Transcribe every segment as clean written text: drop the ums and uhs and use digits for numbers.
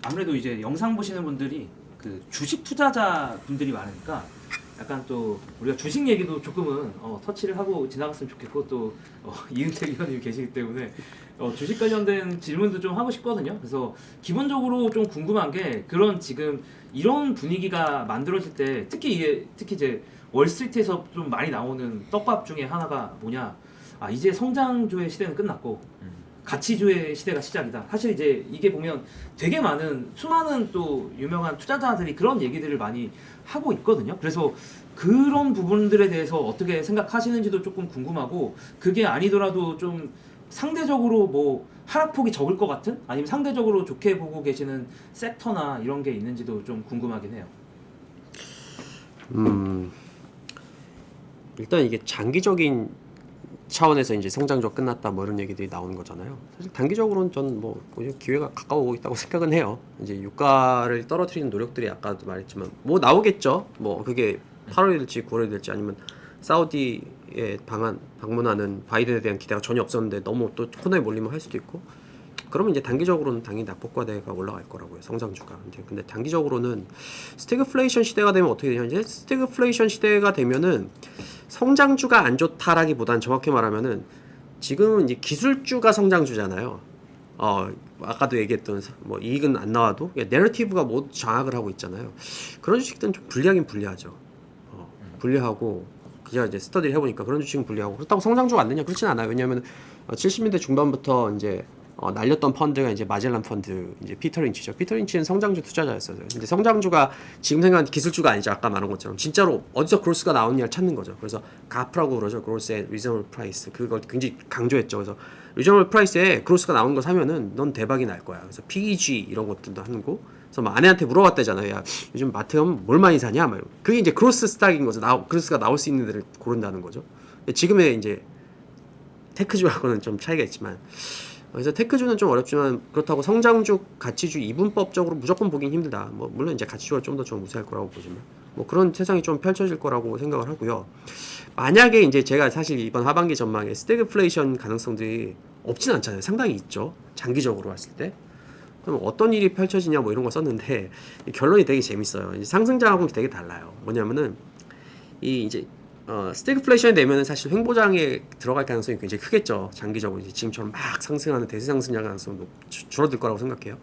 아무래도 이제 영상 보시는 분들이 그 주식 투자자 분들이 많으니까 약간 또 우리가 주식 얘기도 조금은 터치를 하고 지나갔으면 좋겠고 또 이은택 위원님이 계시기 때문에 주식 관련된 질문도 좀 하고 싶거든요. 그래서 기본적으로 좀 궁금한 게 그런 지금 이런 분위기가 만들어질 때 특히 이제 월스트리트에서 좀 많이 나오는 떡밥 중에 하나가 뭐냐? 아 이제 성장주의 시대는 끝났고 가치주의 시대가 시작이다. 사실 이제 이게 보면 되게 수많은 또 유명한 투자자들이 그런 얘기들을 많이 하고 있거든요. 그래서 그런 부분들에 대해서 어떻게 생각하시는지도 조금 궁금하고 그게 아니더라도 좀 상대적으로 뭐 하락폭이 적을 것 같은 아니면 상대적으로 좋게 보고 계시는 섹터나 이런 게 있는지도 좀 궁금하긴 해요. 일단 이게 장기적인 차원에서 이제 성장주가 끝났다 뭐 이런 얘기들이 나오는 거잖아요. 사실 단기적으로는 전 뭐 기회가 가까워오고 있다고 생각은 해요. 이제 유가를 떨어뜨리는 노력들이 아까도 말했지만 뭐 나오겠죠. 뭐 그게 8월이 될지 9월이 될지 아니면 사우디에 방문하는 바이든에 대한 기대가 전혀 없었는데 너무 또 코너에 몰리면 할 수도 있고 그러면 이제 단기적으로는 당연히 낙폭과대가 올라갈 거라고요. 성장주가. 근데 단기적으로는 스태그플레이션 시대가 되면 어떻게 되냐? 이제 스태그플레이션 시대가 되면은 성장주가 안 좋다라기보단 정확히 말하면은 지금은 이제 기술주가 성장주잖아요. 아까도 얘기했던 뭐 이익은 안 나와도 내러티브가 모두 장악을 하고 있잖아요. 그런 주식들은 좀 불리하긴 불리하죠. 불리하고 제가 이제 스터디를 해보니까 그런 주식은 불리하고 그렇다고 성장주가 안 되냐 그렇진 않아요. 왜냐하면 70년대 중반부터 이제 날렸던 펀드가 이제 마젤란 펀드, 이제 피터 린치죠. 피터 린치는 성장주 투자자였어요. 근데 성장주가 지금 생각하는 기술주가 아니죠. 아까 말한 것처럼 진짜로 어디서 그로스가 나오느냐를 찾는 거죠. 그래서 가프라고 그러죠. 그로스 앤 리저널 프라이스. 그걸 굉장히 강조했죠. 그래서 리저널 프라이스에 그로스가 나오는 거 사면은 넌 대박이 날 거야. 그래서 PEG 이런 것들도 하는 거. 그래서 막 아내한테 물어봤대잖아요. 야, 요즘 마트 가면 뭘 많이 사냐? 막 그게 이제 그로스 스탁인 거죠. 그로스가 나올 수 있는 데를 고른다는 거죠. 지금의 이제 테크주하고는 좀 차이가 있지만 그래서 테크주는 좀 어렵지만 그렇다고 성장주, 가치주 이분법적으로 무조건 보긴 힘들다. 뭐 물론 이제 가치주가 좀 더 좀 우세할 거라고 보지만 뭐 그런 세상이 좀 펼쳐질 거라고 생각을 하고요. 만약에 이제 제가 사실 이번 하반기 전망에 스태그플레이션 가능성들이 없진 않잖아요. 상당히 있죠. 장기적으로 봤을 때. 그럼 어떤 일이 펼쳐지냐 뭐 이런 거 썼는데 결론이 되게 재밌어요. 이제 상승장하고는 되게 달라요. 뭐냐면은 이 이제 스태그플레이션이 되면은 사실 횡보장에 들어갈 가능성이 굉장히 크겠죠. 장기적으로 이제 지금처럼 막 상승하는 대세 상승장 가능성도 줄어들 거라고 생각해요.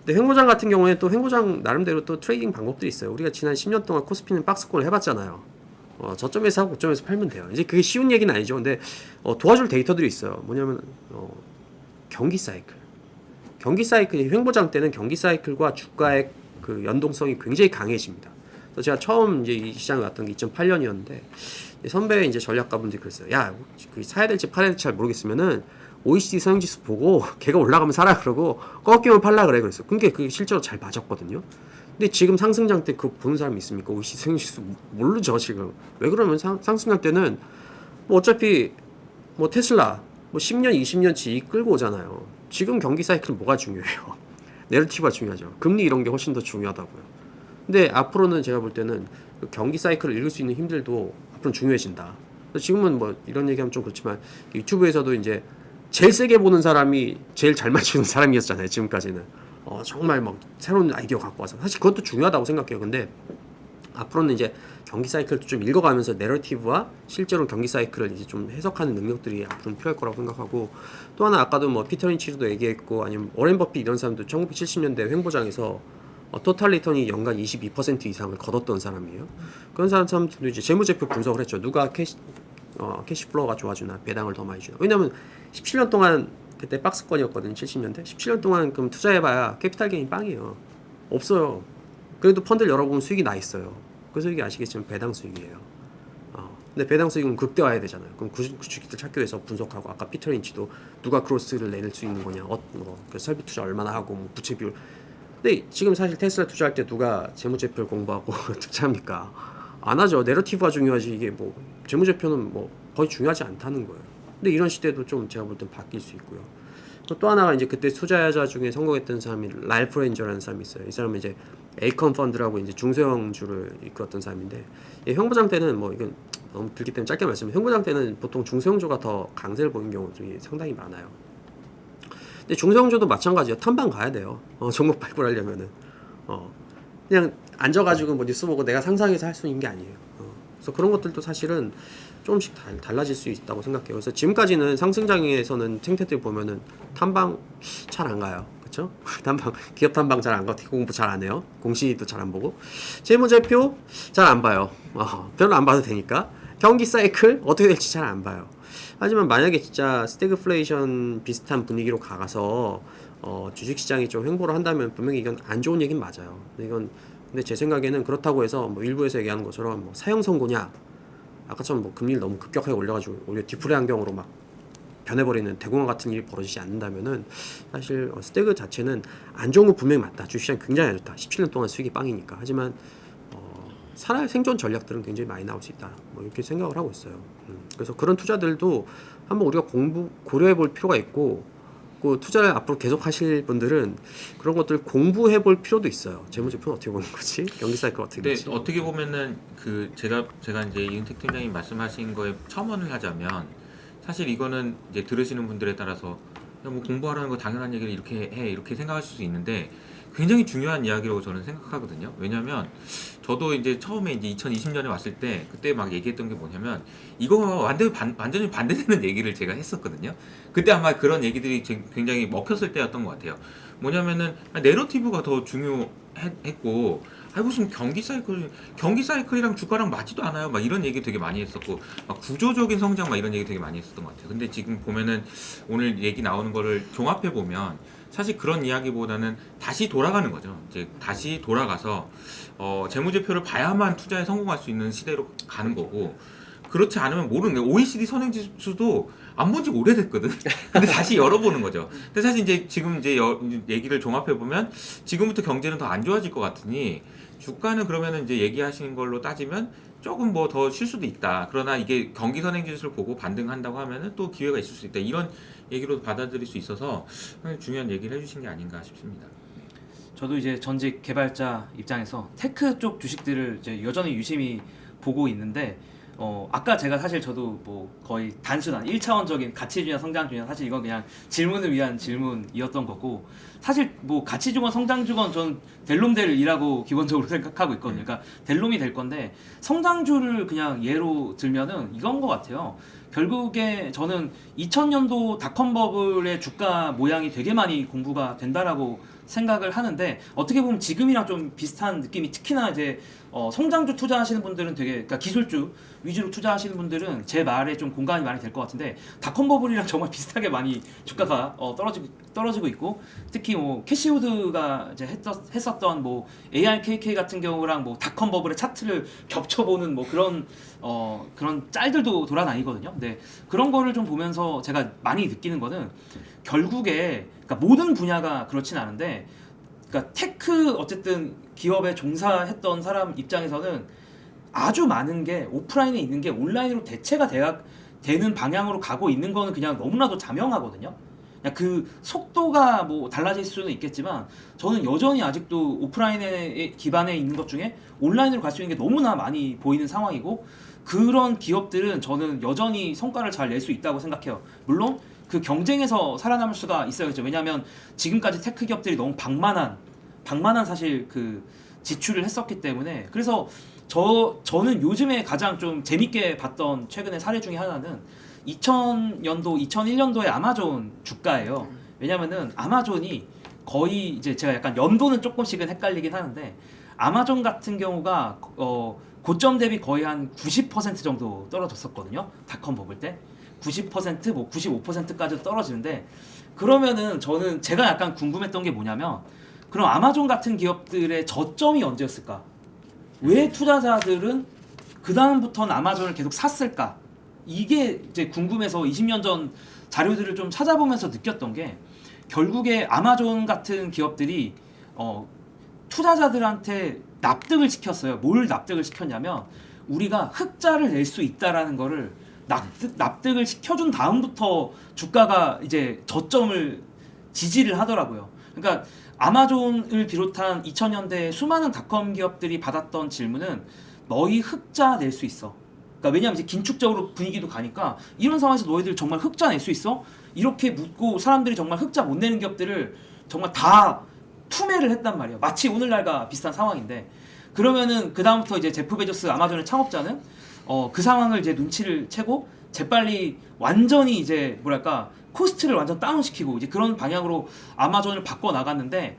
근데 횡보장 같은 경우에 또 횡보장 나름대로 또 트레이딩 방법들이 있어요. 우리가 지난 10년 동안 코스피는 박스권을 해봤잖아요. 저점에서 하고 고점에서 팔면 돼요. 이제 그게 쉬운 얘기는 아니죠. 근데 도와줄 데이터들이 있어요. 뭐냐면 경기 사이클. 경기 사이클, 횡보장 때는 경기 사이클과 주가의 그 연동성이 굉장히 강해집니다. 그래서 제가 처음 이제 이 시장에 왔던 게 2008년이었는데 선배 이제 전략가분들이 그랬어요. 야, 그 사야 될지 팔아야 될지 잘 모르겠으면은 OECD 성장지수 보고 걔가 올라가면 사라 그러고 꺾이면 팔라 그래 그랬어요. 그게 실제로 잘 맞았거든요. 근데 지금 상승장 때 그거 보는 사람이 있습니까? OECD 성장지수 모르죠 지금. 왜 그러면 상승장 때는 뭐 어차피 뭐 테슬라 뭐 10년, 20년치 이익 끌고 오잖아요. 지금 경기 사이클은 뭐가 중요해요? 내러티브가 중요하죠. 금리 이런 게 훨씬 더 중요하다고요. 근데 앞으로는 제가 볼 때는 그 경기 사이클을 읽을 수 있는 힘들도 앞으로는 중요해진다. 지금은 뭐 이런 얘기하면 좀 그렇지만 유튜브에서도 이제 제일 세게 보는 사람이 제일 잘 맞추는 사람이었잖아요. 지금까지는. 정말 막 새로운 아이디어 갖고 와서 사실 그것도 중요하다고 생각해요. 근데 앞으로는 이제 경기 사이클도 좀 읽어가면서 내러티브와 실제로 경기 사이클을 이제 좀 해석하는 능력들이 앞으로는 필요할 거라고 생각하고 또 하나 아까도 뭐 피터 린치도 얘기했고 아니면 워렌 버핏 이런 사람도 1970년대 횡보장에서 토탈 리턴이 연간 22% 이상을 거뒀던 사람이에요. 그런 사람들도 이제 재무제표 분석을 했죠. 누가 캐시플로우가 좋아주나 배당을 더 많이 주나. 왜냐면 17년 동안 그때 박스권이었거든요. 70년대 17년 동안 그럼 투자해봐야 캐피탈 게인 빵이에요. 없어요. 그래도 펀드를 열어보면 수익이 나 있어요. 그 수익이 아시겠지만 배당 수익이에요. 근데 배당 수익은 극대화해야 되잖아요. 그럼 그 주식들 찾기 위해서 분석하고 아까 피터 린치도 누가 크로스를 내릴 수 있는 거냐, 그 설비 투자 얼마나 하고 뭐 부채 비율. 근데 지금 사실 테슬라 투자할 때 누가 재무제표를 공부하고 투자합니까? 안 하죠. 내러티브가 중요하지 이게 뭐 재무제표는 뭐 거의 중요하지 않다는 거예요. 근데 이런 시대도 좀 제가 볼 땐 바뀔 수 있고요. 또 하나가 이제 그때 투자자 중에 성공했던 사람이 랄프 렌저라는 사람이 있어요. 이 사람은 이제 에이컨 펀드라고 이제 중소형주를 이끌었던 사람인데 횡보장 때는 뭐 이건 너무 길기 때문에 짧게 말씀드리면 횡보장 때는 보통 중소형주가 더 강세를 보이는 경우들이 상당히 많아요. 근데 중성주도 마찬가지야. 탐방 가야 돼요. 종목 발굴하려면은 그냥 앉아가지고 뭐 뉴스 보고 내가 상상해서 할 수 있는 게 아니에요. 그래서 그런 것들도 사실은 조금씩 달라질 수 있다고 생각해요. 그래서 지금까지는 상승장에서는 생태들 보면은 탐방 잘 안 가요. 그렇죠? 탐방 기업 탐방 잘 안 가고 공부 잘 안 해요. 공시도 잘 안 보고 재무제표 잘 안 봐요. 별로 안 봐도 되니까 경기 사이클 어떻게 될지 잘 안 봐요. 하지만 만약에 진짜 스태그플레이션 비슷한 분위기로 가서 주식시장이 좀 횡보를 한다면 분명히 이건 안 좋은 얘기는 맞아요. 근데 제 생각에는 그렇다고 해서 뭐 일부에서 얘기하는 것처럼 뭐 사형 선고냐 아까처럼 뭐 금리를 너무 급격하게 올려가지고 오히려 뒤풀이 환경으로 막 변해버리는 대공황 같은 일이 벌어지지 않는다면은 사실 스태그 자체는 안 좋은 건 분명히 맞다. 주식시장 굉장히 안 좋다. 17년 동안 수익이 빵이니까. 하지만 살아야 생존 전략들은 굉장히 많이 나올 수 있다. 뭐 이렇게 생각을 하고 있어요. 그래서 그런 투자들도 한번 우리가 고려해 볼 필요가 있고, 그 투자를 앞으로 계속 하실 분들은 그런 것들 공부해 볼 필요도 있어요. 재무제표는 어떻게 보는 거지? 경기 사이클 어떻게 네, 되지? 어떻게 보면은 그 제가 이제 이은택 팀장님 말씀하신 거에 첨언을 하자면 사실 이거는 이제 들으시는 분들에 따라서 야, 뭐 공부하라는 거 당연한 얘기를 이렇게 해 이렇게 생각하실 수 있는데 굉장히 중요한 이야기라고 저는 생각하거든요. 왜냐면 저도 이제 처음에 이제 2020년에 왔을 때 그때 막 얘기했던 게 뭐냐면 이거가 완전히 반대되는 얘기를 제가 했었거든요. 그때 아마 그런 얘기들이 굉장히 먹혔을 때였던 것 같아요. 뭐냐면은 내러티브가 더 중요했고 무슨 경기 사이클이랑 주가랑 맞지도 않아요. 막 이런 얘기 되게 많이 했었고 막 구조적인 성장 막 이런 얘기 되게 많이 했었던 것 같아요. 근데 지금 보면은 오늘 얘기 나오는 거를 종합해 보면 사실 그런 이야기보다는 다시 돌아가는 거죠. 이제 다시 돌아가서 재무제표를 봐야만 투자에 성공할 수 있는 시대로 가는 거고 그렇지 않으면 모르는 거예요. OECD 선행지수도 안 본 지 오래됐거든. 근데 다시 열어보는 거죠. 근데 사실 이제 지금 이제 얘기를 종합해 보면 지금부터 경제는 더 안 좋아질 것 같으니 주가는 그러면은 이제 얘기하시는 걸로 따지면 조금 뭐 더 쉴 수도 있다. 그러나 이게 경기 선행지수를 보고 반등한다고 하면은 또 기회가 있을 수 있다. 이런 얘기로 받아들일 수 있어서 중요한 얘기를 해주신 게 아닌가 싶습니다. 저도 이제 전직 개발자 입장에서 테크 쪽 주식들을 이제 여전히 유심히 보고 있는데 아까 제가 사실 저도 뭐 거의 단순한 1차원적인 가치주의나 성장주의나 사실 이건 그냥 질문을 위한 질문이었던 거고 사실 뭐 가치주건 성장주건 전 델롬델이라고 기본적으로 생각하고 있거든요. 그러니까 델롬이 될 건데 성장주를 그냥 예로 들면은 이건 것 같아요. 결국에 저는 2000년도 닷컴 버블의 주가 모양이 되게 많이 공부가 된다라고 생각을 하는데 어떻게 보면 지금이랑 좀 비슷한 느낌이 특히나 이제 성장주 투자하시는 분들은 되게 그러니까 기술주 위주로 투자하시는 분들은 제 말에 좀 공감이 많이 될 것 같은데 닷컴 버블이랑 정말 비슷하게 많이 주가가 떨어지고 있고 특히 뭐 캐시우드가 이제 했었던 뭐 ARKK 같은 경우랑 뭐 닷컴 버블의 차트를 겹쳐보는 뭐 그런 짤들도 돌아다니거든요. 근데 그런 거를 좀 보면서 제가 많이 느끼는 거는 결국에 그러니까 모든 분야가 그렇진 않은데 그러니까 테크 어쨌든 기업에 종사했던 사람 입장에서는 아주 많은 게 오프라인에 있는 게 온라인으로 대체가 되는 방향으로 가고 있는 거는 그냥 너무나도 자명하거든요. 그냥 그 속도가 뭐 달라질 수는 있겠지만 저는 여전히 아직도 오프라인에 기반에 있는 것 중에 온라인으로 갈 수 있는 게 너무나 많이 보이는 상황이고 그런 기업들은 저는 여전히 성과를 잘 낼 수 있다고 생각해요. 물론 그 경쟁에서 살아남을 수가 있어야겠죠. 왜냐하면 지금까지 테크 기업들이 너무 방만한 사실 그 지출을 했었기 때문에 그래서 저는 요즘에 가장 좀 재밌게 봤던 최근의 사례 중에 하나는 2000년도, 2001년도의 아마존 주가예요. 왜냐면은 아마존이 거의 이제 제가 약간 연도는 조금씩은 헷갈리긴 하는데 아마존 같은 경우가 고점 대비 거의 한 90% 정도 떨어졌었거든요. 닷컴 버블 때. 90% 뭐 95%까지 떨어지는데 그러면은 저는 제가 약간 궁금했던 게 뭐냐면 그럼 아마존 같은 기업들의 저점이 언제였을까? 왜 투자자들은 그 다음부터는 아마존을 계속 샀을까? 이게 이제 궁금해서 20년 전 자료들을 좀 찾아보면서 느꼈던 게 결국에 아마존 같은 기업들이 투자자들한테 납득을 시켰어요. 뭘 납득을 시켰냐면 우리가 흑자를 낼 수 있다라는 거를 납득을 시켜준 다음부터 주가가 이제 저점을 지지를 하더라고요. 그러니까 아마존을 비롯한 2000년대 수많은 닷컴 기업들이 받았던 질문은 너희 흑자 낼 수 있어. 그러니까 왜냐하면 이제 긴축적으로 분위기도 가니까 이런 상황에서 너희들 정말 흑자 낼 수 있어? 이렇게 묻고 사람들이 정말 흑자 못 내는 기업들을 정말 다 투매를 했단 말이에요. 마치 오늘날과 비슷한 상황인데 그러면은 그 다음부터 이제 제프 베조스 아마존의 창업자는 그 상황을 이제 눈치를 채고 재빨리 완전히 이제 뭐랄까 코스트를 완전 다운시키고 이제 그런 방향으로 아마존을 바꿔 나갔는데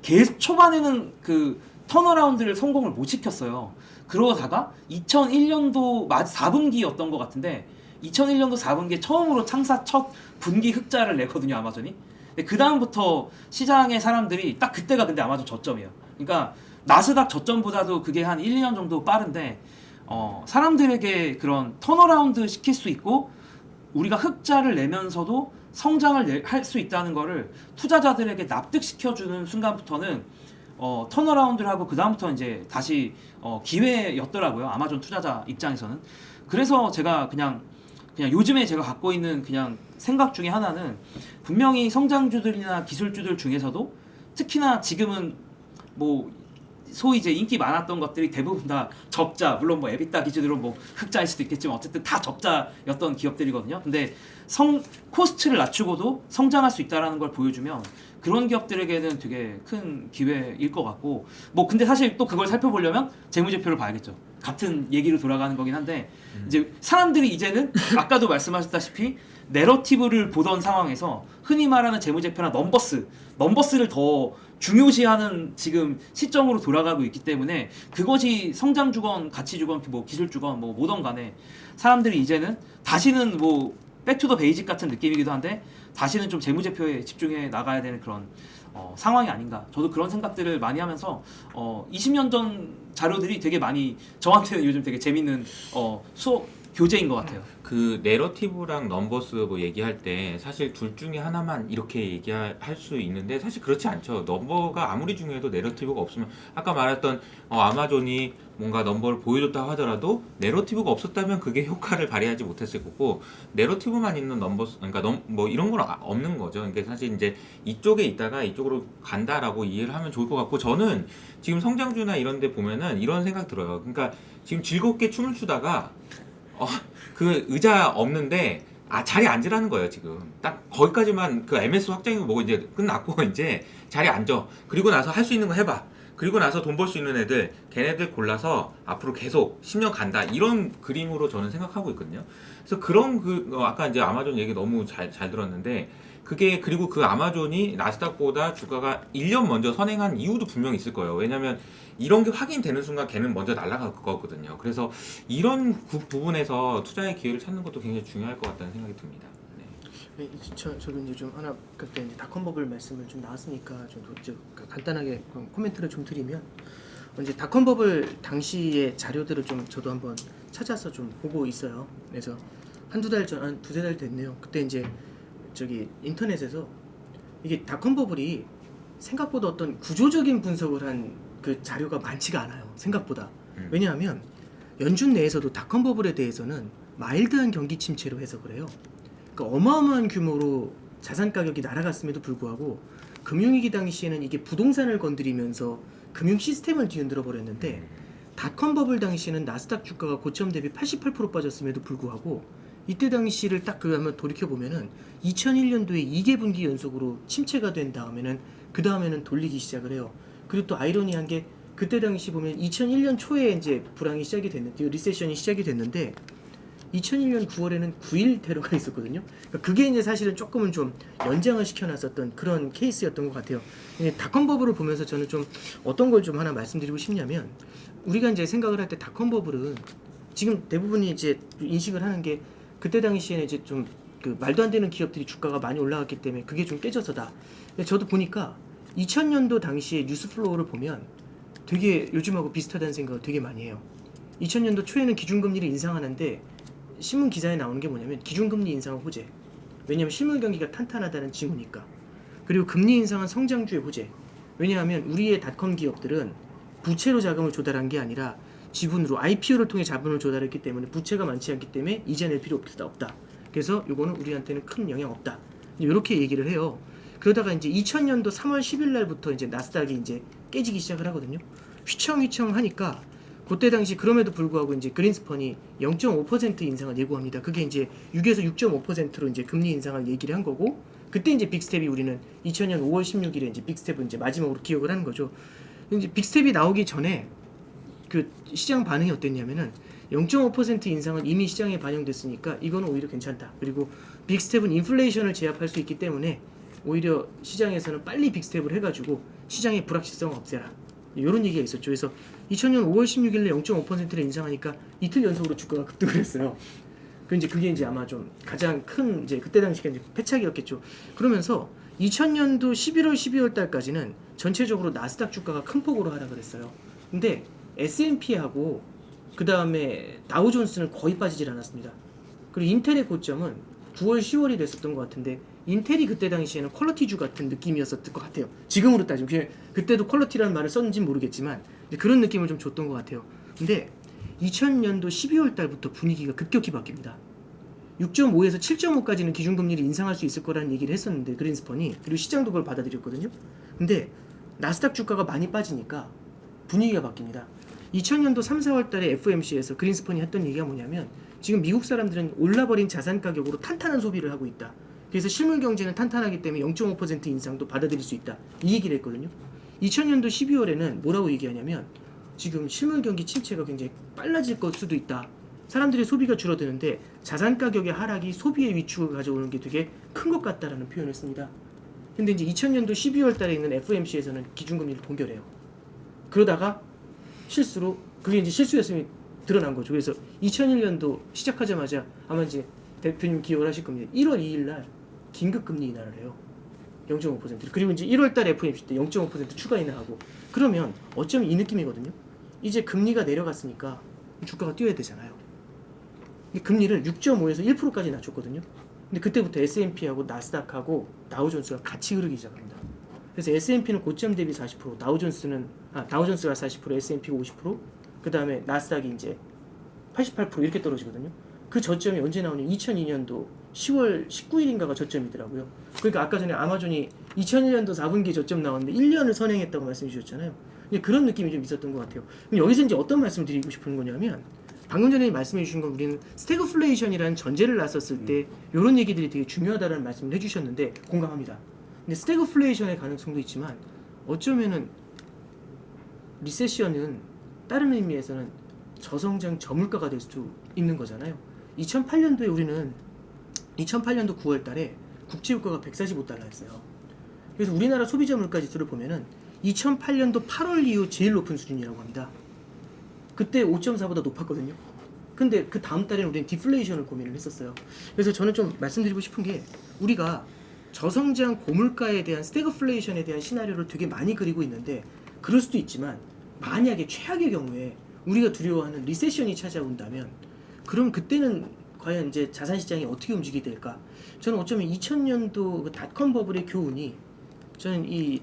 계속 초반에는 그 턴어라운드를 성공을 못 시켰어요. 그러다가 2001년도 4분기였던 것 같은데 2001년도 4분기에 처음으로 창사 첫 분기 흑자를 내거든요, 아마존이. 근데 그 다음부터 시장의 사람들이 딱 그때가 근데 아마존 저점이에요. 그러니까 나스닥 저점보다도 그게 한 1, 2년 정도 빠른데 사람들에게 그런 턴어라운드 시킬 수 있고 우리가 흑자를 내면서도 성장을 할 수 있다는 거를 투자자들에게 납득시켜주는 순간부터는 턴어라운드를 하고 그 다음부터 이제 다시 기회였더라고요. 아마존 투자자 입장에서는. 그래서 제가 그냥 요즘에 제가 갖고 있는 그냥 생각 중에 하나는 분명히 성장주들이나 기술주들 중에서도 특히나 지금은 뭐 소위 이제 인기 많았던 것들이 대부분 다 적자, 물론 뭐 에비타 기준으로 뭐 흑자일 수도 있겠지만 어쨌든 다 적자였던 기업들이거든요. 근데 코스트를 낮추고도 성장할 수 있다라는 걸 보여주면 그런 기업들에게는 되게 큰 기회일 것 같고 뭐 근데 사실 또 그걸 살펴보려면 재무제표를 봐야겠죠. 같은 얘기로 돌아가는 거긴 한데 이제 사람들이 이제는 아까도 말씀하셨다시피 내러티브를 보던 상황에서 흔히 말하는 재무제표나 넘버스를 더 중요시하는 지금 시점으로 돌아가고 있기 때문에 그것이 성장주건 가치주건 뭐 기술주건 뭐 뭐든 간에 사람들이 이제는 다시는 뭐 백투더 베이직 같은 느낌이기도 한데 다시는 좀 재무제표에 집중해 나가야 되는 그런 상황이 아닌가. 저도 그런 생각들을 많이 하면서 20년 전 자료들이 되게 많이 저한테는 요즘 되게 재밌는 수업 교재인 것 같아요. 그 내러티브랑 넘버스 뭐 얘기할 때 사실 둘 중에 하나만 이렇게 얘기할 수 있는데 사실 그렇지 않죠. 넘버가 아무리 중요해도 내러티브가 없으면 아까 말했던 아마존이 뭔가 넘버를 보여줬다 하더라도 내러티브가 없었다면 그게 효과를 발휘하지 못했을 거고 내러티브만 있는 넘버스 그러니까 뭐 이런 건 없는 거죠. 그러니까 사실 이제 이쪽에 있다가 이쪽으로 간다라고 이해를 하면 좋을 것 같고 저는 지금 성장주나 이런 데 보면은 이런 생각 들어요. 그러니까 지금 즐겁게 춤을 추다가 그 의자 없는데 자리에 앉으라는 거예요. 지금 딱 거기까지만 그 MS 확장이고 뭐고 이제 끝났고 이제 자리에 앉아. 그리고 나서 할 수 있는 거 해봐. 그리고 나서 돈 벌 수 있는 애들 걔네들 골라서 앞으로 계속 10년 간다 이런 그림으로 저는 생각하고 있거든요. 그래서 그런 아까 이제 아마존 얘기 너무 잘 들었는데 그게 그리고 그 아마존이 나스닥보다 주가가 1년 먼저 선행한 이유도 분명히 있을 거예요. 왜냐면 이런 게 확인되는 순간 걔는 먼저 날아갈 거거든요. 그래서 이런 부분에서 투자의 기회를 찾는 것도 굉장히 중요할 것 같다는 생각이 듭니다. 네, 저도 이제 좀 하나 그때 이제 닷컴버블 말씀을 좀 나왔으니까 좀 간단하게 코멘트를 좀 드리면 이제 닷컴버블 당시의 자료들을 좀 저도 한번 찾아서 좀 보고 있어요. 그래서 한두 달 전, 한 두세 달 됐네요. 그때 이제 인터넷에서 이게 닷컴버블이 생각보다 어떤 구조적인 분석을 한 그 자료가 많지가 않아요. 생각보다. 왜냐하면 연준 내에서도 닷컴버블에 대해서는 마일드한 경기 침체로 해석을 해요. 그러니까 어마어마한 규모로 자산 가격이 날아갔음에도 불구하고 금융위기 당시에는 이게 부동산을 건드리면서 금융 시스템을 뒤흔들어 버렸는데 닷컴버블 당시에는 나스닥 주가가 고점 대비 88% 빠졌음에도 불구하고 이때 당시를 딱 한번 돌이켜 보면은 2001년도에 2개 분기 연속으로 침체가 된 다음에는 그 다음에는 돌리기 시작을 해요. 그리고 또 아이러니한 게 그때 당시 보면 2001년 초에 이제 불황이 시작이 됐는데 리세션이 시작이 됐는데 2001년 9월에는 9.1 테러가 있었거든요. 그러니까 그게 이제 사실은 조금은 좀 연장을 시켜놨었던 그런 케이스였던 것 같아요. 닷컴버블을 보면서 저는 좀 어떤 걸 좀 하나 말씀드리고 싶냐면 우리가 이제 생각을 할 때 닷컴버블은 지금 대부분이 이제 인식을 하는 게 그때 당시에는 이제 좀 그 말도 안 되는 기업들이 주가가 많이 올라갔기 때문에 그게 좀 깨져서다. 근데 저도 보니까 2000년도 당시에 뉴스 플로우를 보면 되게 요즘하고 비슷하다는 생각을 되게 많이 해요. 2000년도 초에는 기준금리를 인상하는데 신문 기사에 나오는 게 뭐냐면 기준금리 인상은 호재. 왜냐하면 실물 경기가 탄탄하다는 징후니까. 그리고 금리 인상은 성장주의 호재. 왜냐하면 우리의 닷컴 기업들은 부채로 자금을 조달한 게 아니라 지분으로 IPO를 통해 자본을 조달했기 때문에 부채가 많지 않기 때문에 이자낼 필요 없다. 그래서 요거는 우리한테는 큰 영향 없다. 이렇게 얘기를 해요. 그러다가 이제 2000년도 3월 10일 날부터 이제 나스닥이 이제 깨지기 시작을 하거든요. 휘청휘청 하니까 그때 당시 그럼에도 불구하고 이제 그린스펀이 0.5% 인상을 예고합니다. 그게 이제 6에서 6.5%로 이제 금리 인상을 얘기를 한 거고, 그때 이제 빅스텝이 우리는 2000년 5월 16일에 이제 빅스텝을 이제 마지막으로 기억을 하는 거죠. 이제 빅스텝이 나오기 전에 그 시장 반응이 어땠냐면은 0.5% 인상은 이미 시장에 반영됐으니까 이거는 오히려 괜찮다. 그리고 빅스텝은 인플레이션을 제압할 수 있기 때문에 오히려 시장에서는 빨리 빅스텝을 해가지고 시장의 불확실성을 없애라. 이런 얘기가 있었죠. 그래서 2000년 5월 16일에 0.5%를 인상하니까 이틀 연속으로 주가가 급등을 했어요. 그게 이제 아마 좀 가장 큰 이제 그때 당시가 이제 패착이었겠죠. 그러면서 2000년도 11월 12월 달까지는 전체적으로 나스닥 주가가 큰 폭으로 하락을 했어요. 근데 S&P하고 그 다음에 다우존스는 거의 빠지질 않았습니다. 그리고 인텔의 고점은 9월 10월이 됐었던 것 같은데 인텔이 그때 당시에는 퀄리티주 같은 느낌이었었을 것 같아요. 지금으로 따지면 그냥 그때도 퀄리티라는 말을 썼는지 모르겠지만 그런 느낌을 좀 줬던 것 같아요. 근데 2000년도 12월 달부터 분위기가 급격히 바뀝니다. 6.5에서 7.5까지는 기준금리를 인상할 수 있을 거라는 얘기를 했었는데 그린스펀이, 그리고 시장도 그걸 받아들였거든요. 근데 나스닥 주가가 많이 빠지니까 분위기가 바뀝니다. 2000년도 3, 4월 달에 FOMC에서 그린스펀이 했던 얘기가 뭐냐면 지금 미국 사람들은 올라버린 자산 가격으로 탄탄한 소비를 하고 있다. 그래서 실물 경제는 탄탄하기 때문에 0.5% 인상도 받아들일 수 있다. 이 얘기를 했거든요. 2000년도 12월에는 뭐라고 얘기하냐면 지금 실물 경기 침체가 굉장히 빨라질 것 수도 있다. 사람들의 소비가 줄어드는데 자산 가격의 하락이 소비의 위축을 가져오는 게 되게 큰 것 같다라는 표현을 씁니다. 근데 이제 2000년도 12월 달에 있는 FOMC에서는 기준금리를 동결해요. 그러다가 실수로 그게 이제 실수였음이 드러난 거죠. 그래서 2001년도 시작하자마자 아마 이제 대표님 기억을 하실 겁니다. 1월 2일 날 긴급 금리 인하를 해요. 0.5%. 그리고 이제 1월 달 FOMC 때 0.5% 추가 인하하고, 그러면 어쩌면 이 느낌이거든요. 이제 금리가 내려갔으니까 주가가 뛰어야 되잖아요. 근데 금리를 6.5에서 1%까지 낮췄거든요. 근데 그때부터 S&P하고 나스닥하고 다우존스가 같이 흐르기 시작합니다. 그래서 S&P는 고점 대비 40%, 다우존스가 40%, S&P가 50%, 그 다음에 나스닥이 이제 88% 이렇게 떨어지거든요. 그 저점이 언제 나오냐? 2002년도 10월 19일인가가 저점이더라고요. 그러니까 아까 전에 아마존이 2001년도 4분기 저점 나왔는데 1년을 선행했다고 말씀 주셨잖아요. 그런 느낌이 좀 있었던 것 같아요. 그럼 여기서 이제 어떤 말씀 드리고 싶은 거냐면, 방금 전에 말씀해 주신 건 우리는 스태그플레이션이라는 전제를 놨었을 때 이런 얘기들이 되게 중요하다는 말씀을 해주셨는데 공감합니다. 근데 스태그플레이션의 가능성도 있지만 어쩌면은 리세션은 다른 의미에서는 저성장 저물가가 될 수도 있는 거잖아요. 2008년도에 우리는 2008년도 9월 달에 국제유가가 145달러였어요. 그래서 우리나라 소비자 물가 지수를 보면은 2008년도 8월 이후 제일 높은 수준이라고 합니다. 그때 5.4보다 높았거든요. 근데 그 다음 달에는 우리는 디플레이션을 고민을 했었어요. 그래서 저는 좀 말씀드리고 싶은 게, 우리가 저성장 고물가에 대한 스태그플레이션에 대한 시나리오를 되게 많이 그리고 있는데, 그럴 수도 있지만 만약에 최악의 경우에 우리가 두려워하는 리세션이 찾아온다면 그럼 그때는 과연 이제 자산 시장이 어떻게 움직이게 될까? 저는 어쩌면 2000년도 그 닷컴 버블의 교훈이, 저는 이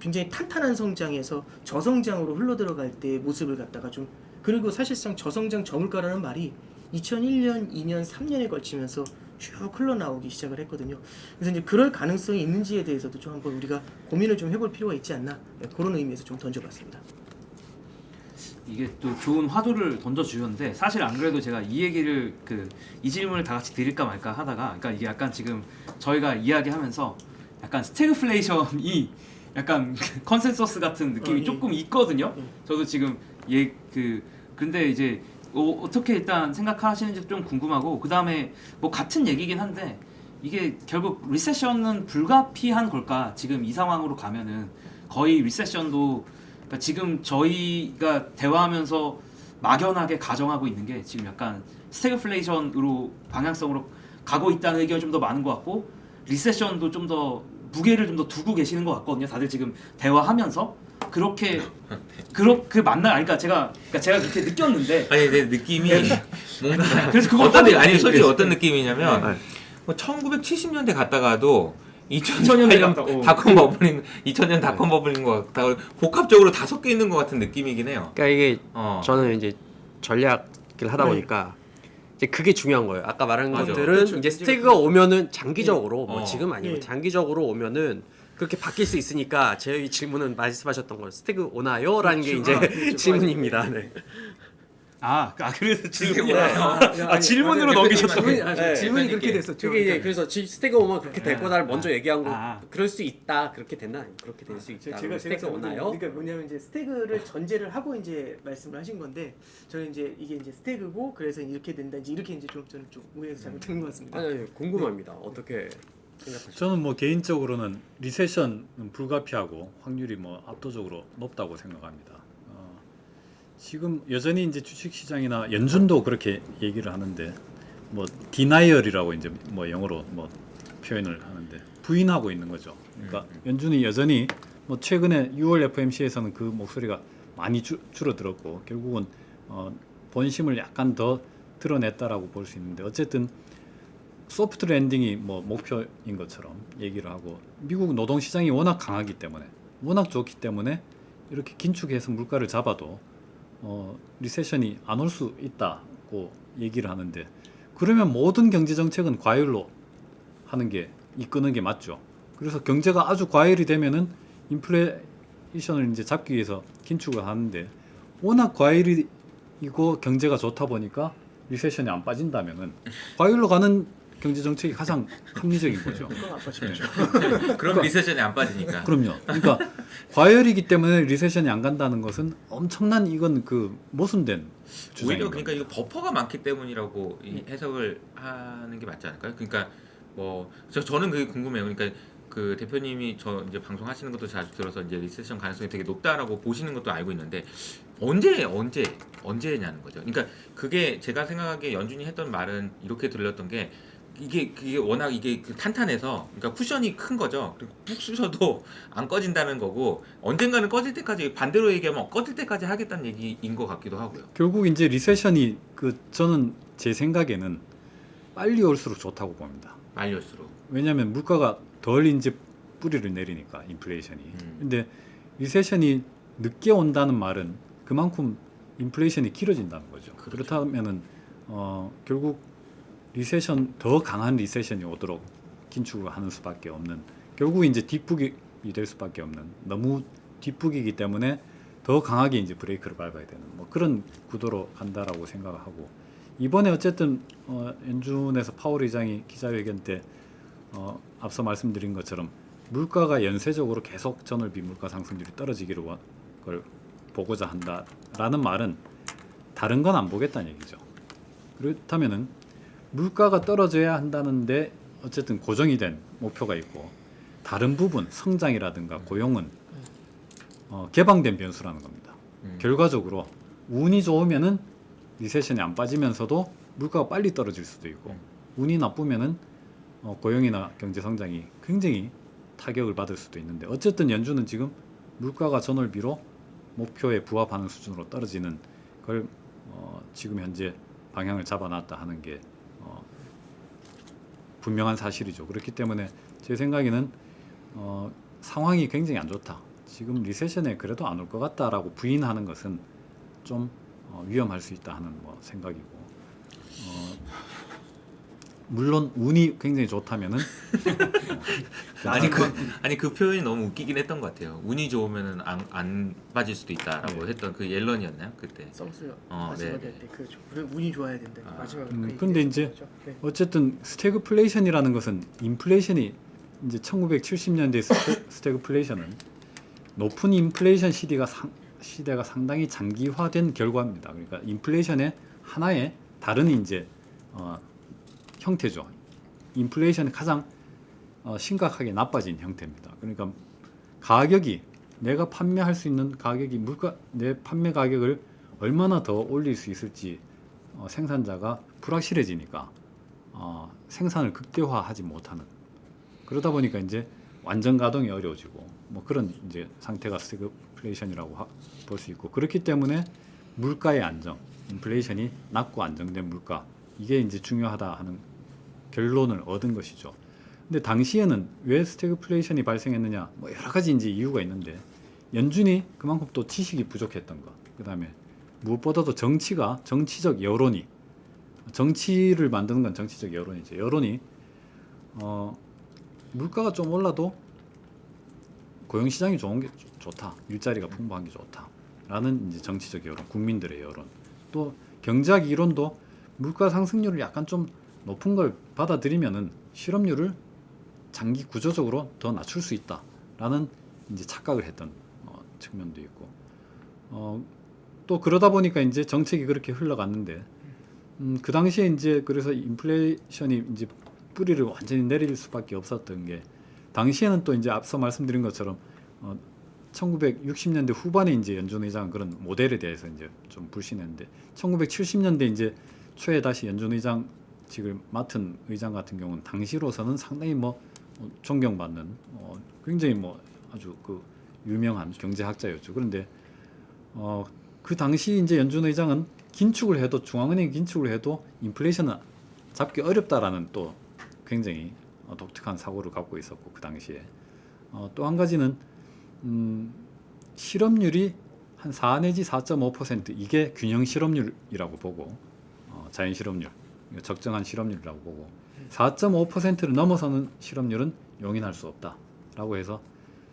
굉장히 탄탄한 성장에서 저성장으로 흘러들어갈 때의 모습을 갖다가 좀, 그리고 사실상 저성장 저물가라는 말이 2001년, 2년, 3년에 걸치면서 쭉 흘러나오기 시작을 했거든요. 그래서 이제 그럴 가능성이 있는지에 대해서도 좀 한번 우리가 고민을 좀 해볼 필요가 있지 않나, 그런 의미에서 좀 던져봤습니다. 이게 또 좋은 화두를 던져주셨는데, 사실 안 그래도 제가 이 얘기를 이 질문을 다 같이 드릴까 말까 하다가, 그러니까 이게 약간 지금 저희가 이야기하면서 약간 스태그플레이션이 약간 컨센서스 같은 느낌이 조금 있거든요. 저도 지금 근데 이제 어떻게 일단 생각하시는지 좀 궁금하고, 그 다음에 뭐 같은 얘기긴 한데 이게 결국 리세션은 불가피한 걸까? 지금 이 상황으로 가면은 거의 리세션도, 그러니까 지금 저희가 대화하면서 막연하게 가정하고 있는 게 지금 약간 스태그플레이션으로 방향성으로 가고 있다는 의견이 좀 더 많은 것 같고, 리세션도 좀 더 무게를 좀 더 두고 계시는 것 같거든요. 다들 지금 대화하면서 그렇게 맞나? 그러니까 제가 그렇게 느꼈는데, 아니 내 느낌이 뭔가 그래서 그거 아니 솔직히 어떤 느낌이냐면 뭐 1970년대 갔다가도 2000년 닷컴 버블인 2000년 닷컴 버블인 것 같다. 복합적으로 다 섞여 있는 것 같은 느낌이긴 해요. 그러니까 이게 저는 이제 전략을 하다 보니까 이제 그게 중요한 거예요. 아까 말한 맞아. 것들은 그렇죠. 이제 스태그가 오면은 장기적으로 뭐 어. 지금 아니고 예. 장기적으로 오면은 그렇게 바뀔 수 있으니까 저희 질문은 말씀하셨던 걸 스태그 오나요라는 게 그렇죠. 이제 그렇죠. 질문입니다. 네. 그래서 질문이에요. 아니, 질문으로 맞아요. 넘기셨다고. 질문이 그렇게 그러니까 됐었죠. 그게 이제 그러니까 그래서 스태그 오면 그렇게 될 네. 거다를 먼저 얘기한 거. 아. 그럴 수 있다. 그렇게 됐나? 그렇게 될 수 있다. 제가 스태그 오나요? 그러니까 뭐냐면 이제 스태그를 전제를 하고 이제 말씀을 하신 건데 저는 이제 이게 이제 스태그고 그래서 이렇게 된다 이렇게 이제 좀 저는 좀 오해해서 잘못된 것 같습니다. 아니, 궁금합니다. 어떻게 생각하시나요? 저는 뭐 개인적으로는 리세션은 불가피하고 확률이 뭐 압도적으로 높다고 생각합니다. 지금 여전히 이제 주식 시장이나 연준도 그렇게 얘기를 하는데 뭐 디나이얼이라고 이제 뭐 영어로 뭐 표현을 하는데 부인하고 있는 거죠. 그러니까 연준이 여전히 뭐 최근에 6월 FOMC에서는 그 목소리가 많이 줄어들었고 결국은 본심을 약간 더 드러냈다라고 볼 수 있는데 어쨌든 소프트 랜딩이 뭐 목표인 것처럼 얘기를 하고 미국 노동 시장이 워낙 강하기 때문에 워낙 좋기 때문에 이렇게 긴축해서 물가를 잡아도 리세션이 안 올 수 있다고 얘기를 하는데 그러면 모든 경제 정책은 과열로 하는 게 이끄는 게 맞죠. 그래서 경제가 아주 과열이 되면은 인플레이션을 이제 잡기 위해서 긴축을 하는데 워낙 과열이고 경제가 좋다 보니까 리세션이 안 빠진다면은 과열로 가는 경제 정책이 가장 합리적인 거죠. 그건 아빠죠. 그럼 리세션이 안 빠지니까. 그럼요. 그러니까 과열이기 때문에 리세션이 안 간다는 것은 엄청난 이건 그 모순된 주장인 오히려 그러니까 겁니다. 이거 버퍼가 많기 때문이라고 이 해석을 하는 게 맞지 않을까요? 그러니까 뭐 저는 그게 궁금해요. 그러니까 그 대표님이 저 이제 방송하시는 것도 자주 들어서 이제 리세션 가능성이 되게 높다라고 보시는 것도 알고 있는데 언제냐는 거죠. 그러니까 그게 제가 생각하기에 연준이 했던 말은 이렇게 들렸던 게 그게 워낙 이게 그 탄탄해서 그러니까 쿠션이 큰 거죠. 그리고 푹 쑤셔도 안 꺼진다는 거고 언젠가는 꺼질 때까지 반대로 얘기하면 꺼질 때까지 하겠다는 얘기인 것 같기도 하고요. 결국 이제 리세션이 저는 제 생각에는 빨리 올수록 좋다고 봅니다. 말릴수록. 왜냐하면 물가가 덜 이제 뿌리를 내리니까 인플레이션이. 근데 리세션이 늦게 온다는 말은 그만큼 인플레이션이 길어진다는 거죠. 그렇죠. 그렇다면은 결국 리세션 더 강한 리세션이 오도록 긴축을 하는 수밖에 없는 결국 이제 뒷북이 될 수밖에 없는 너무 뒷북이기 때문에 더 강하게 이제 브레이크를 밟아야 되는 뭐 그런 구도로 간다라고 생각하고 이번에 어쨌든 연준에서 파월 의장이 기자회견 때 앞서 말씀드린 것처럼 물가가 연쇄적으로 계속 전월비 물가 상승률이 떨어지기를 걸 보고자 한다라는 말은 다른 건 안 보겠다는 얘기죠. 그렇다면은 물가가 떨어져야 한다는데 어쨌든 고정이 된 목표가 있고 다른 부분 성장이라든가 고용은 개방된 변수라는 겁니다. 결과적으로 운이 좋으면은 리세션이 안 빠지면서도 물가가 빨리 떨어질 수도 있고 운이 나쁘면은 고용이나 경제 성장이 굉장히 타격을 받을 수도 있는데 어쨌든 연준은 지금 물가가 전월비로 목표에 부합하는 수준으로 떨어지는 걸 지금 현재 방향을 잡아놨다 하는 게 분명한 사실이죠. 그렇기 때문에 제 생각에는 상황이 굉장히 안 좋다. 지금 리세션에 그래도 안 올 것 같다라고 부인하는 것은 좀 위험할 수 있다 하는 생각이고 물론 운이 굉장히 좋다면은 아니 그 표현이 너무 웃기긴 했던 것 같아요. 운이 좋으면은 안 빠질 수도 있다라고 했던 그 옐런이었나요 그때? 썸스 네. 마지막에 때 그렇죠. 운이 좋아야 된다. 마지막에. 근데 이제 어쨌든 스태그플레이션이라는 것은 인플레이션이 이제 1970년대 스태그플레이션은 높은 인플레이션 시대가 상당히 장기화된 결과입니다. 그러니까 인플레이션의 하나의 다른 이제 형태죠. 인플레이션이 가장 심각하게 나빠진 형태입니다. 그러니까 가격이 내가 판매할 수 있는 가격이 내 판매 가격을 얼마나 더 올릴 수 있을지 생산자가 불확실해지니까 생산을 극대화하지 못하는 그러다 보니까 이제 완전 가동이 어려워지고 뭐 그런 이제 상태가 스태그플레이션이라고 볼 수 있고 그렇기 때문에 물가의 안정, 인플레이션이 낮고 안정된 물가 이게 이제 중요하다 하는 결론을 얻은 것이죠. 근데 당시에는 왜 스태그플레이션이 발생했느냐 뭐 여러 가지 이제 이유가 있는데 연준이 그만큼 또 지식이 부족했던 것, 그다음에 무엇보다도 정치적 여론이 정치를 만드는 건 정치적 여론이죠. 여론이 물가가 좀 올라도 고용 시장이 좋은 게 좋다, 일자리가 풍부한 게 좋다라는 이제 정치적 여론, 국민들의 여론, 또 경제학 이론도 물가 상승률을 약간 좀 높은 걸 받아들이면은 실업률을 장기 구조적으로 더 낮출 수 있다라는 이제 착각을 했던 측면도 있고, 또 그러다 보니까 이제 정책이 그렇게 흘러갔는데, 그 당시에 이제 그래서 인플레이션이 이제 뿌리를 완전히 내릴 수밖에 없었던 게, 당시에는 또 이제 앞서 말씀드린 것처럼 1960년대 후반에 이제 연준 의장은 그런 모델에 대해서 이제 좀 불신했는데, 1970년대 이제 초에 다시 연준 의장직을 맡은 의장 같은 경우는 당시로서는 상당히 뭐 존경받는 굉장히 뭐 아주 그 유명한 경제학자였죠. 그런데 그 당시 이제 연준 의장은 긴축을 해도, 중앙은행 긴축을 해도 인플레이션은 잡기 어렵다라는 또 굉장히 독특한 사고를 갖고 있었고, 그 당시에 또 한 가지는 실업률이 한 4 내지 4.5% 이게 균형 실업률이라고 보고, 자연 실업률, 적정한 실업률이라고 보고, 4.5%를 넘어서는 실업률은 용인할 수 없다라고 해서,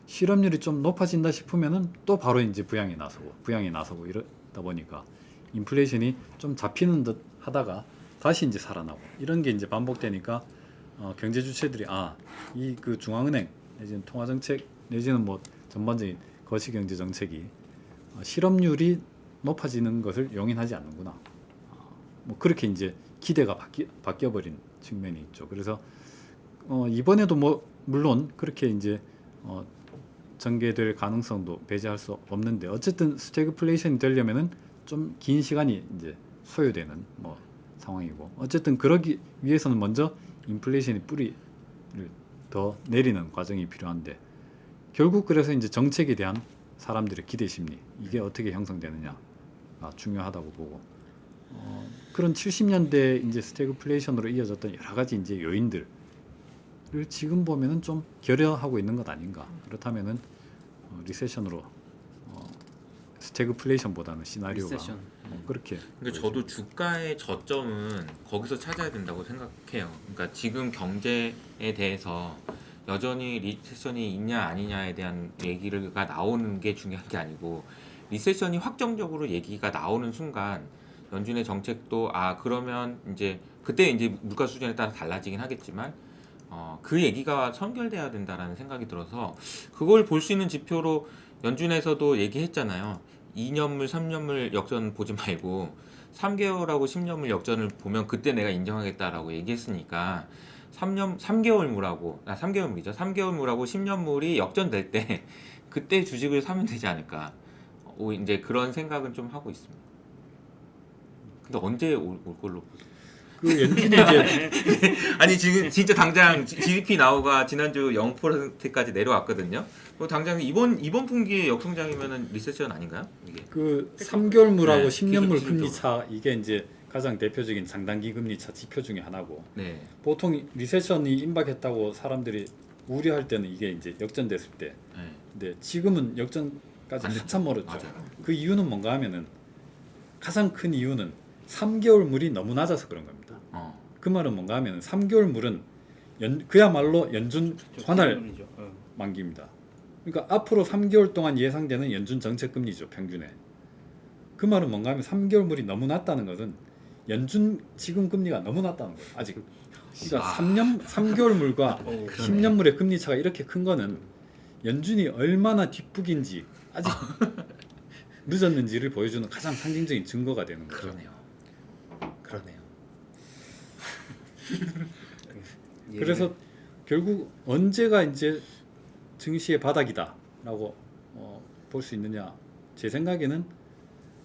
실업률이 좀 높아진다 싶으면은 또 바로 이제 부양에 나서고 이러다 보니까 인플레이션이 좀 잡히는 듯 하다가 다시 이제 살아나고, 이런 게 이제 반복되니까 경제 주체들이 이 그 중앙은행 내지는 통화 정책 내지는 뭐 전반적인 거시 경제 정책이 실업률이 높아지는 것을 용인하지 않는구나. 뭐 그렇게 이제 기대가 바뀌어 버린 측면이 있죠. 그래서 이번에도 뭐 물론 그렇게 이제 전개될 가능성도 배제할 수 없는데, 어쨌든 스태그플레이션이 되려면은 좀 긴 시간이 이제 소요되는 뭐 상황이고, 어쨌든 그러기 위해서는 먼저 인플레이션이 뿌리를 더 내리는 과정이 필요한데, 결국 그래서 이제 정책에 대한 사람들의 기대 심리, 이게 어떻게 형성되느냐가 중요하다고 보고, 그런 70년대 이제 스태그플레이션으로 이어졌던 여러 가지 이제 요인들을 지금 보면은 좀 결여하고 있는 것 아닌가. 그렇다면은 리세션으로 스태그플레이션보다는 시나리오가 그렇게. 그러니까 저도 주가의 저점은 거기서 찾아야 된다고 생각해요. 그러니까 지금 경제에 대해서 여전히 리세션이 있냐 아니냐에 대한 얘기가 나오는 게 중요한 게 아니고, 리세션이 확정적으로 얘기가 나오는 순간 연준의 정책도 그러면 이제 그때 이제 물가 수준에 따라 달라지긴 하겠지만 그 얘기가 선결돼야 된다라는 생각이 들어서, 그걸 볼 수 있는 지표로 연준에서도 얘기했잖아요. 2년물, 3년물 역전 보지 말고 3개월하고 10년물 역전을 보면 그때 내가 인정하겠다라고 얘기했으니까, 3개월물하고 3개월물이죠. 3개월물하고 10년물이 역전될 때 그때 주식을 사면 되지 않을까. 이제 그런 생각은 좀 하고 있습니다. 근데 언제 올 걸로 보세요? 그 연준이 이제 아니 지금 진짜 당장 GDP 나오가 지난주 0%까지 내려왔거든요. 당장 이번 분기에 역성장이면은 리세션 아닌가요? 이게 그 3개월물하고 네, 10년물 기술적으로. 금리 차, 이게 이제 가장 대표적인 장단기 금리 차 지표 중에 하나고, 네. 보통 리세션이 임박했다고 사람들이 우려할 때는 이게 이제 역전됐을 때, 네. 근데 지금은 역전까지 안 됐죠. 한참 멀었죠. 맞아요. 그 이유는 뭔가 하면은, 가장 큰 이유는 3개월물이 너무 낮아서 그런 겁니다. 그 말은 뭔가 하면은 3개월물은 그야말로 연준 관할 만기입니다. 그러니까 앞으로 3개월 동안 예상되는 연준 정책 금리죠, 평균에. 그 말은 뭔가 하면 3개월물이 너무 낮다는 것은 연준 지금 금리가 너무 낮다는 거예요. 아직. 그러니까 3개월물과 10년물의 금리 차가 이렇게 큰 거는 연준이 얼마나 뒷북인지, 아직 늦었는지를 보여주는 가장 상징적인 증거가 되는 거죠. 그러네요. 그래서 결국 언제가 이제 증시의 바닥이다라고 볼 수 있느냐, 제 생각에는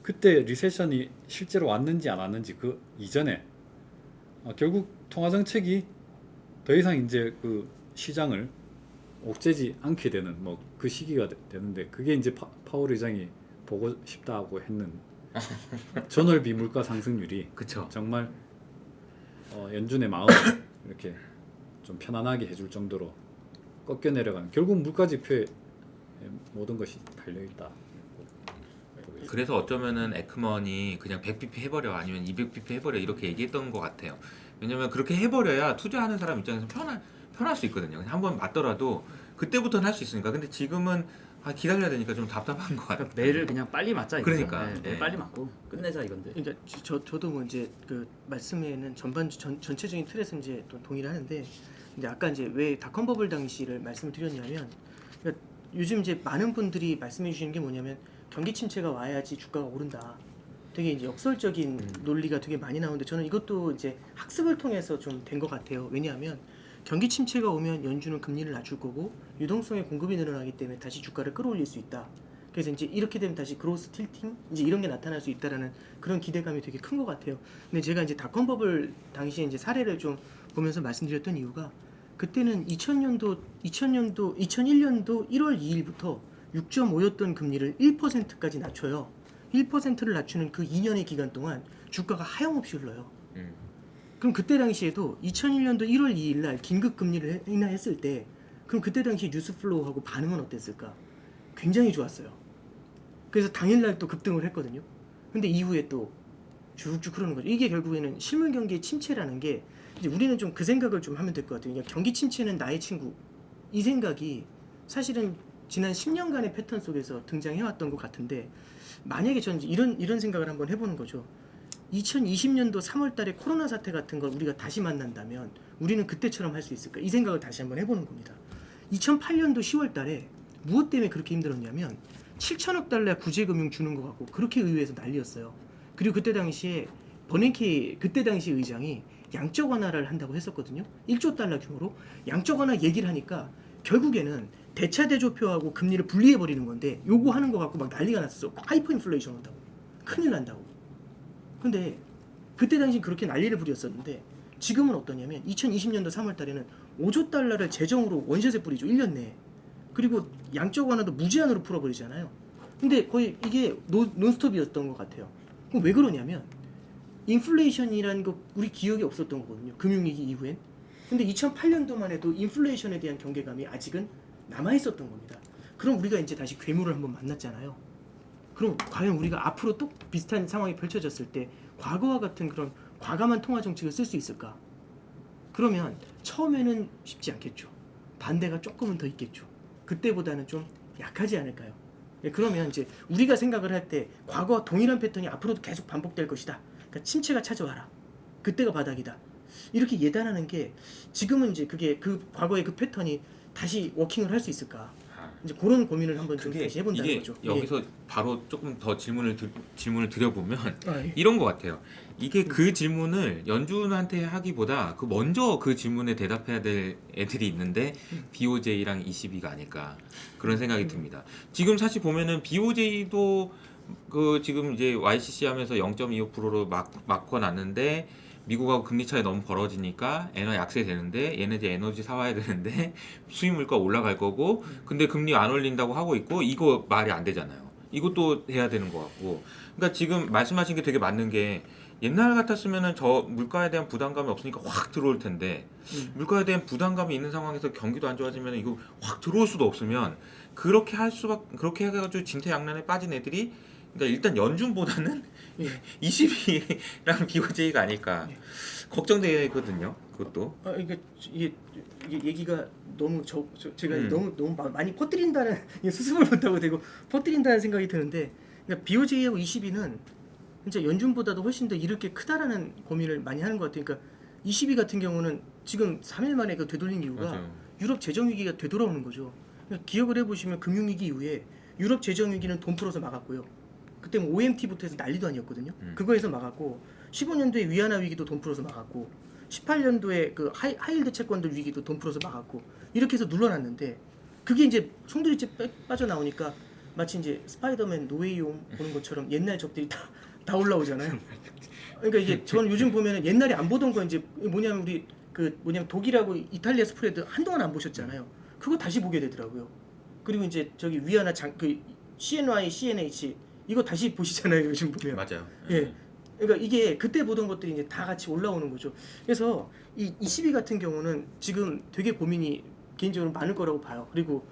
그때 리세션이 실제로 왔는지 안 왔는지 그 이전에 결국 통화 정책이 더 이상 이제 그 시장을 옥죄지 않게 되는 뭐 그 시기가 되는데, 그게 이제 파월 의장이 보고 싶다고 했는 전월비 물가 상승률이 그쵸. 정말 연준의 마음을 이렇게 좀 편안하게 해줄 정도로 꺾여 내려가는, 결국 물가 지표에 모든 것이 달려 있다. 그래서 어쩌면은 에크먼이 그냥 100bp 해버려 아니면 200bp 해버려 이렇게 얘기했던 것 같아요. 왜냐면 그렇게 해버려야 투자하는 사람 입장에서 편할 수 있거든요. 한번 맞더라도 그때부터는 할 수 있으니까. 근데 지금은 기다려야 되니까 좀 답답한 것 같아요. 그러니까 매를 그냥 빨리 맞자 이거죠. 그러니까. 네, 매 네. 빨리 맞고 끝내자 이건데. 그러니까 저도 뭐 이제 그 말씀에는 전체적인 틀에서 이제 또 동의를 하는데, 근데 아까 이제 왜 닷컴 버블 당시를 말씀을 드렸냐면, 그러니까 요즘 이제 많은 분들이 말씀해 주시는 게 뭐냐면 경기 침체가 와야지 주가가 오른다. 되게 이제 역설적인 논리가 되게 많이 나오는데, 저는 이것도 이제 학습을 통해서 좀 된 것 같아요. 왜냐하면 경기 침체가 오면 연준은 금리를 낮출 거고 유동성의 공급이 늘어나기 때문에 다시 주가를 끌어올릴 수 있다. 그래서 이제 이렇게 되면 다시 그로스 틸팅 이제 이런 게 나타날 수 있다라는 그런 기대감이 되게 큰 것 같아요. 근데 제가 이제 닷컴 버블 당시에 이제 사례를 좀 보면서 말씀드렸던 이유가, 그때는 2001년도 1월 2일부터 6.5였던 금리를 1%까지 낮춰요. 1%를 낮추는 그 2년의 기간 동안 주가가 하염없이 흘러요. 그럼 그때 당시에도 2001년도 1월 2일 날 긴급 금리를 인하했을 때, 그럼 그때 당시 뉴스 플로우하고 반응은 어땠을까? 굉장히 좋았어요. 그래서 당일날 또 급등을 했거든요. 근데 이후에 또 쭉쭉 흐르는 거죠. 이게 결국에는 실물 경기의 침체라는 게, 이제 우리는 좀 그 생각을 좀 하면 될 것 같아요. 그러니까 경기 침체는 나의 친구. 이 생각이 사실은 지난 10년간의 패턴 속에서 등장해왔던 것 같은데, 만약에 저는 이런 생각을 한번 해보는 거죠. 2020년도 3월 달에 코로나 사태 같은 걸 우리가 다시 만난다면 우리는 그때처럼 할 수 있을까? 이 생각을 다시 한번 해보는 겁니다. 2008년도 10월 달에 무엇 때문에 그렇게 힘들었냐면 7천억 달러 구제금융 주는 것 같고 그렇게 의회에서 난리였어요. 그리고 그때 당시에 버냉키 그때 당시 의장이 양적 완화를 한다고 했었거든요. 1조 달러 규모로 양적 완화 얘기를 하니까 결국에는 대차대조표하고 금리를 분리해버리는 건데, 요거 하는 거 갖고 막 난리가 났었어. 하이퍼 인플레이션 온다고. 큰일 난다고. 근데 그때 당시 그렇게 난리를 부렸었는데, 지금은 어떠냐면 2020년도 3월 달에는 5조 달러를 재정으로 원샷에 뿌리죠. 1년 내에. 그리고 양적 완화도 무제한으로 풀어버리잖아요. 근데 거의 이게 논스톱이었던 것 같아요. 그럼 왜 그러냐면 인플레이션이라는 거 우리 기억이 없었던 거거든요. 금융위기 이후엔. 근데 2008년도만 해도 인플레이션에 대한 경계감이 아직은 남아있었던 겁니다. 그럼 우리가 이제 다시 괴물을 한번 만났잖아요. 그럼 과연 우리가 앞으로 또 비슷한 상황이 펼쳐졌을 때 과거와 같은 그런 과감한 통화 정책을 쓸 수 있을까? 그러면 처음에는 쉽지 않겠죠. 반대가 조금은 더 있겠죠. 그때보다는 좀 약하지 않을까요? 예, 그러면 이제 우리가 생각을 할 때 과거와 동일한 패턴이 앞으로도 계속 반복될 것이다. 그러니까 침체가 찾아와라. 그때가 바닥이다. 이렇게 예단하는 게, 지금은 이제 그게 그 과거의 그 패턴이 다시 워킹을 할 수 있을까? 이제 그런 고민을 한번 좀 다시 해본다는 이게 거죠. 여기서 바로 조금 더 질문을 드려보면 예. 이런 것 같아요. 이게 그 질문을 연준한테 하기보다 먼저 그 질문에 대답해야 될 애들이 있는데 BOJ랑 ECB가 아닐까 그런 생각이 듭니다. 지금 사실 보면은 BOJ도 그 지금 이제 YCC 하면서 0.25%로 막아놨는데, 미국하고 금리 차이 너무 벌어지니까 엔화 약세되는데 얘네들 에너지 사와야 되는데 수입 물가 올라갈 거고, 근데 금리 안 올린다고 하고 있고, 이거 말이 안 되잖아요. 이것도 해야 되는 것 같고. 그러니까 지금 말씀하신 게 되게 맞는 게, 옛날 같았으면은 저 물가에 대한 부담감이 없으니까 확 들어올 텐데, 물가에 대한 부담감이 있는 상황에서 경기도 안 좋아지면 이거 확 들어올 수도 없으면, 그렇게 그렇게 해가지고 진퇴양난에 빠진 애들이, 그러니까 일단 연준보다는 예. ECB랑 BOJ가 아닐까 걱정되거든요. 그것도. 이게 얘기가 너무 제가 너무 많이 퍼뜨린다는 수습을 못하고 되고 퍼뜨린다는 생각이 드는데, 그러니까 BOJ하고 ECB는 진짜 연준보다도 훨씬 더 이렇게 크다라는 고민을 많이 하는 것 같아요. 그러니까 ECB 같은 경우는 지금 3일 만에 그 되돌린 이유가 맞아요. 유럽 재정 위기가 되돌아오는 거죠. 그러니까 기억을 해보시면 금융위기 이후에 유럽 재정 위기는 돈 풀어서 막았고요. 그때 뭐 OMT부터 해서 난리도 아니었거든요. 그거에서 막았고, 15년도에 위안화 위기도 돈 풀어서 막았고, 18년도에 그 하이힐드 채권들 위기도 돈 풀어서 막았고, 이렇게 해서 눌러놨는데, 그게 이제 송두리째 빠져나오니까 마치 이제 스파이더맨 노웨이홈 보는 것처럼 옛날 적들이 다 올라오잖아요. 그러니까 이게 저는 요즘 보면은 옛날에 안 보던 거, 이제 뭐냐면 우리 독일하고 이탈리아 스프레드 한동안 안 보셨잖아요. 그거 다시 보게 되더라고요. 그리고 이제 저기 위안화 CNY, CNH 이거 다시 보시잖아요, 요즘 보면. 맞아요. 예. 그러니까 이게 그때 보던 것들이 이제 다 같이 올라오는 거죠. 그래서 이 ECB 같은 경우는 지금 되게 고민이 개인적으로 많을 거라고 봐요. 그리고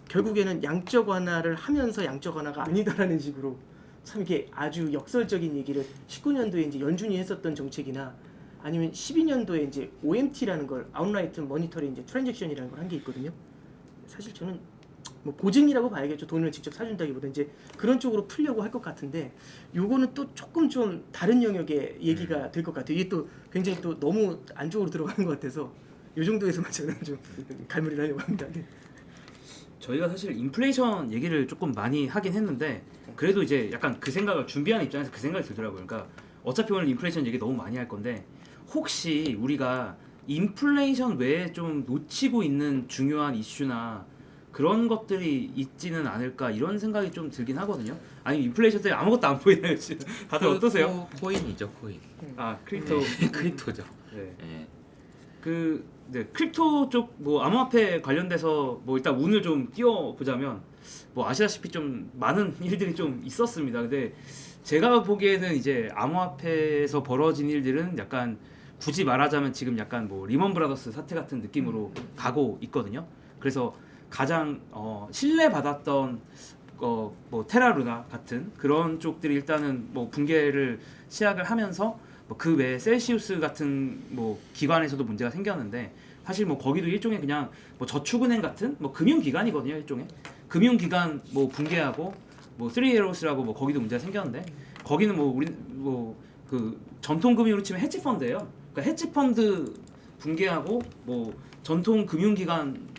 결국에는 양적 완화를 하면서 양적 완화가 아니다라는 식으로 참 이게 아주 역설적인 얘기를 19년도에 이제 연준이 했었던 정책이나 아니면 12년도에 이제 OMT라는 걸 아웃라이트 모니터링 이제 트랜잭션이라는 걸 한 게 있거든요. 사실 저는 뭐 보증이라고 봐야겠죠. 돈을 직접 사준다기보다 이제 그런 쪽으로 풀려고 할 것 같은데 요거는 또 조금 좀 다른 영역의 얘기가 될 것 같아요. 이게 또 굉장히 또 너무 안쪽으로 들어가는 것 같아서 요 정도에서만 저는 좀 갈무리를 하려고 합니다. 네. 저희가 사실 인플레이션 얘기를 조금 많이 하긴 했는데 그래도 이제 약간 그 생각을 준비하는 입장에서 그 생각이 들더라고요. 그러니까 어차피 오늘 인플레이션 얘기 너무 많이 할 건데 혹시 우리가 인플레이션 외에 좀 놓치고 있는 중요한 이슈나 그런 것들이 있지는 않을까 이런 생각이 좀 들긴 하거든요. 아니 인플레이션 때문에 아무것도 안 보이나요 지금? 다들 어떠세요? 코인이죠, 코인. 아 크립토. 크립토죠. 네. 예. 네, 크립토 쪽 뭐 암호화폐 관련돼서 뭐 일단 운을 좀 띄워 보자면 뭐 아시다시피 좀 많은 일들이 좀 있었습니다. 근데 제가 보기에는 이제 암호화폐에서 벌어진 일들은 약간 굳이 말하자면 지금 약간 뭐 리먼 브라더스 사태 같은 느낌으로 가고 있거든요. 그래서 가장 신뢰받았던 뭐 테라루나 같은 그런 쪽들이 일단은 뭐 붕괴를 시작을 하면서 뭐 그 외에 셀시우스 같은 뭐 기관에서도 문제가 생겼는데 사실 뭐 거기도 일종의 그냥 뭐 저축은행 같은 뭐 금융기관이거든요. 일종의 금융기관 뭐 붕괴하고 뭐 3에로스라고 뭐 거기도 문제가 생겼는데 거기는 뭐 우리 뭐 그 전통 금융으로 치면 헤지 펀드예요. 그러니까 헤지 펀드 붕괴하고 뭐 전통 금융기관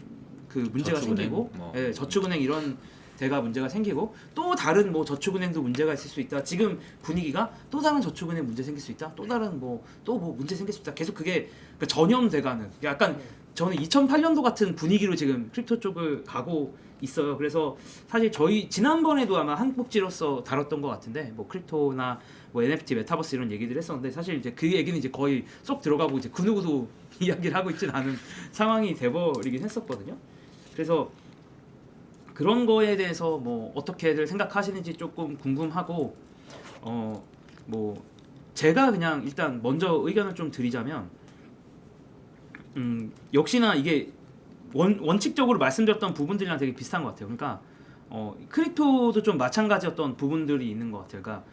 그 문제가 저축은행, 생기고 뭐. 예, 저축은행 이런 데가 문제가 생기고 또 다른 뭐 저축은행도 문제가 있을 수 있다. 지금 분위기가 또 다른 저축은행 문제 생길 수 있다. 또 다른 뭐 또 뭐 문제 생길 수 있다. 계속 그게 전염돼가는 약간 저는 2008년도 같은 분위기로 지금 크립토 쪽을 가고 있어요. 그래서 사실 저희 지난번에도 아마 한국지로서 다뤘던 것 같은데 뭐 크립토나 뭐 NFT, 메타버스 이런 얘기들 했었는데 사실 이제 그 얘기는 이제 거의 쏙 들어가고 이제 그 누구도 이야기를 하고 있진 않은 상황이 돼버리긴 했었거든요. 그래서 그런 거에 대해서 뭐 어떻게들 생각하시는지 조금 궁금하고 뭐 제가 그냥 일단 먼저 의견을 좀 드리자면 역시나 이게 원칙적으로 말씀드렸던 부분들이랑 되게 비슷한 것 같아요. 그러니까 크립토도 좀 마찬가지였던 부분들이 있는 것 같아요. 그러니까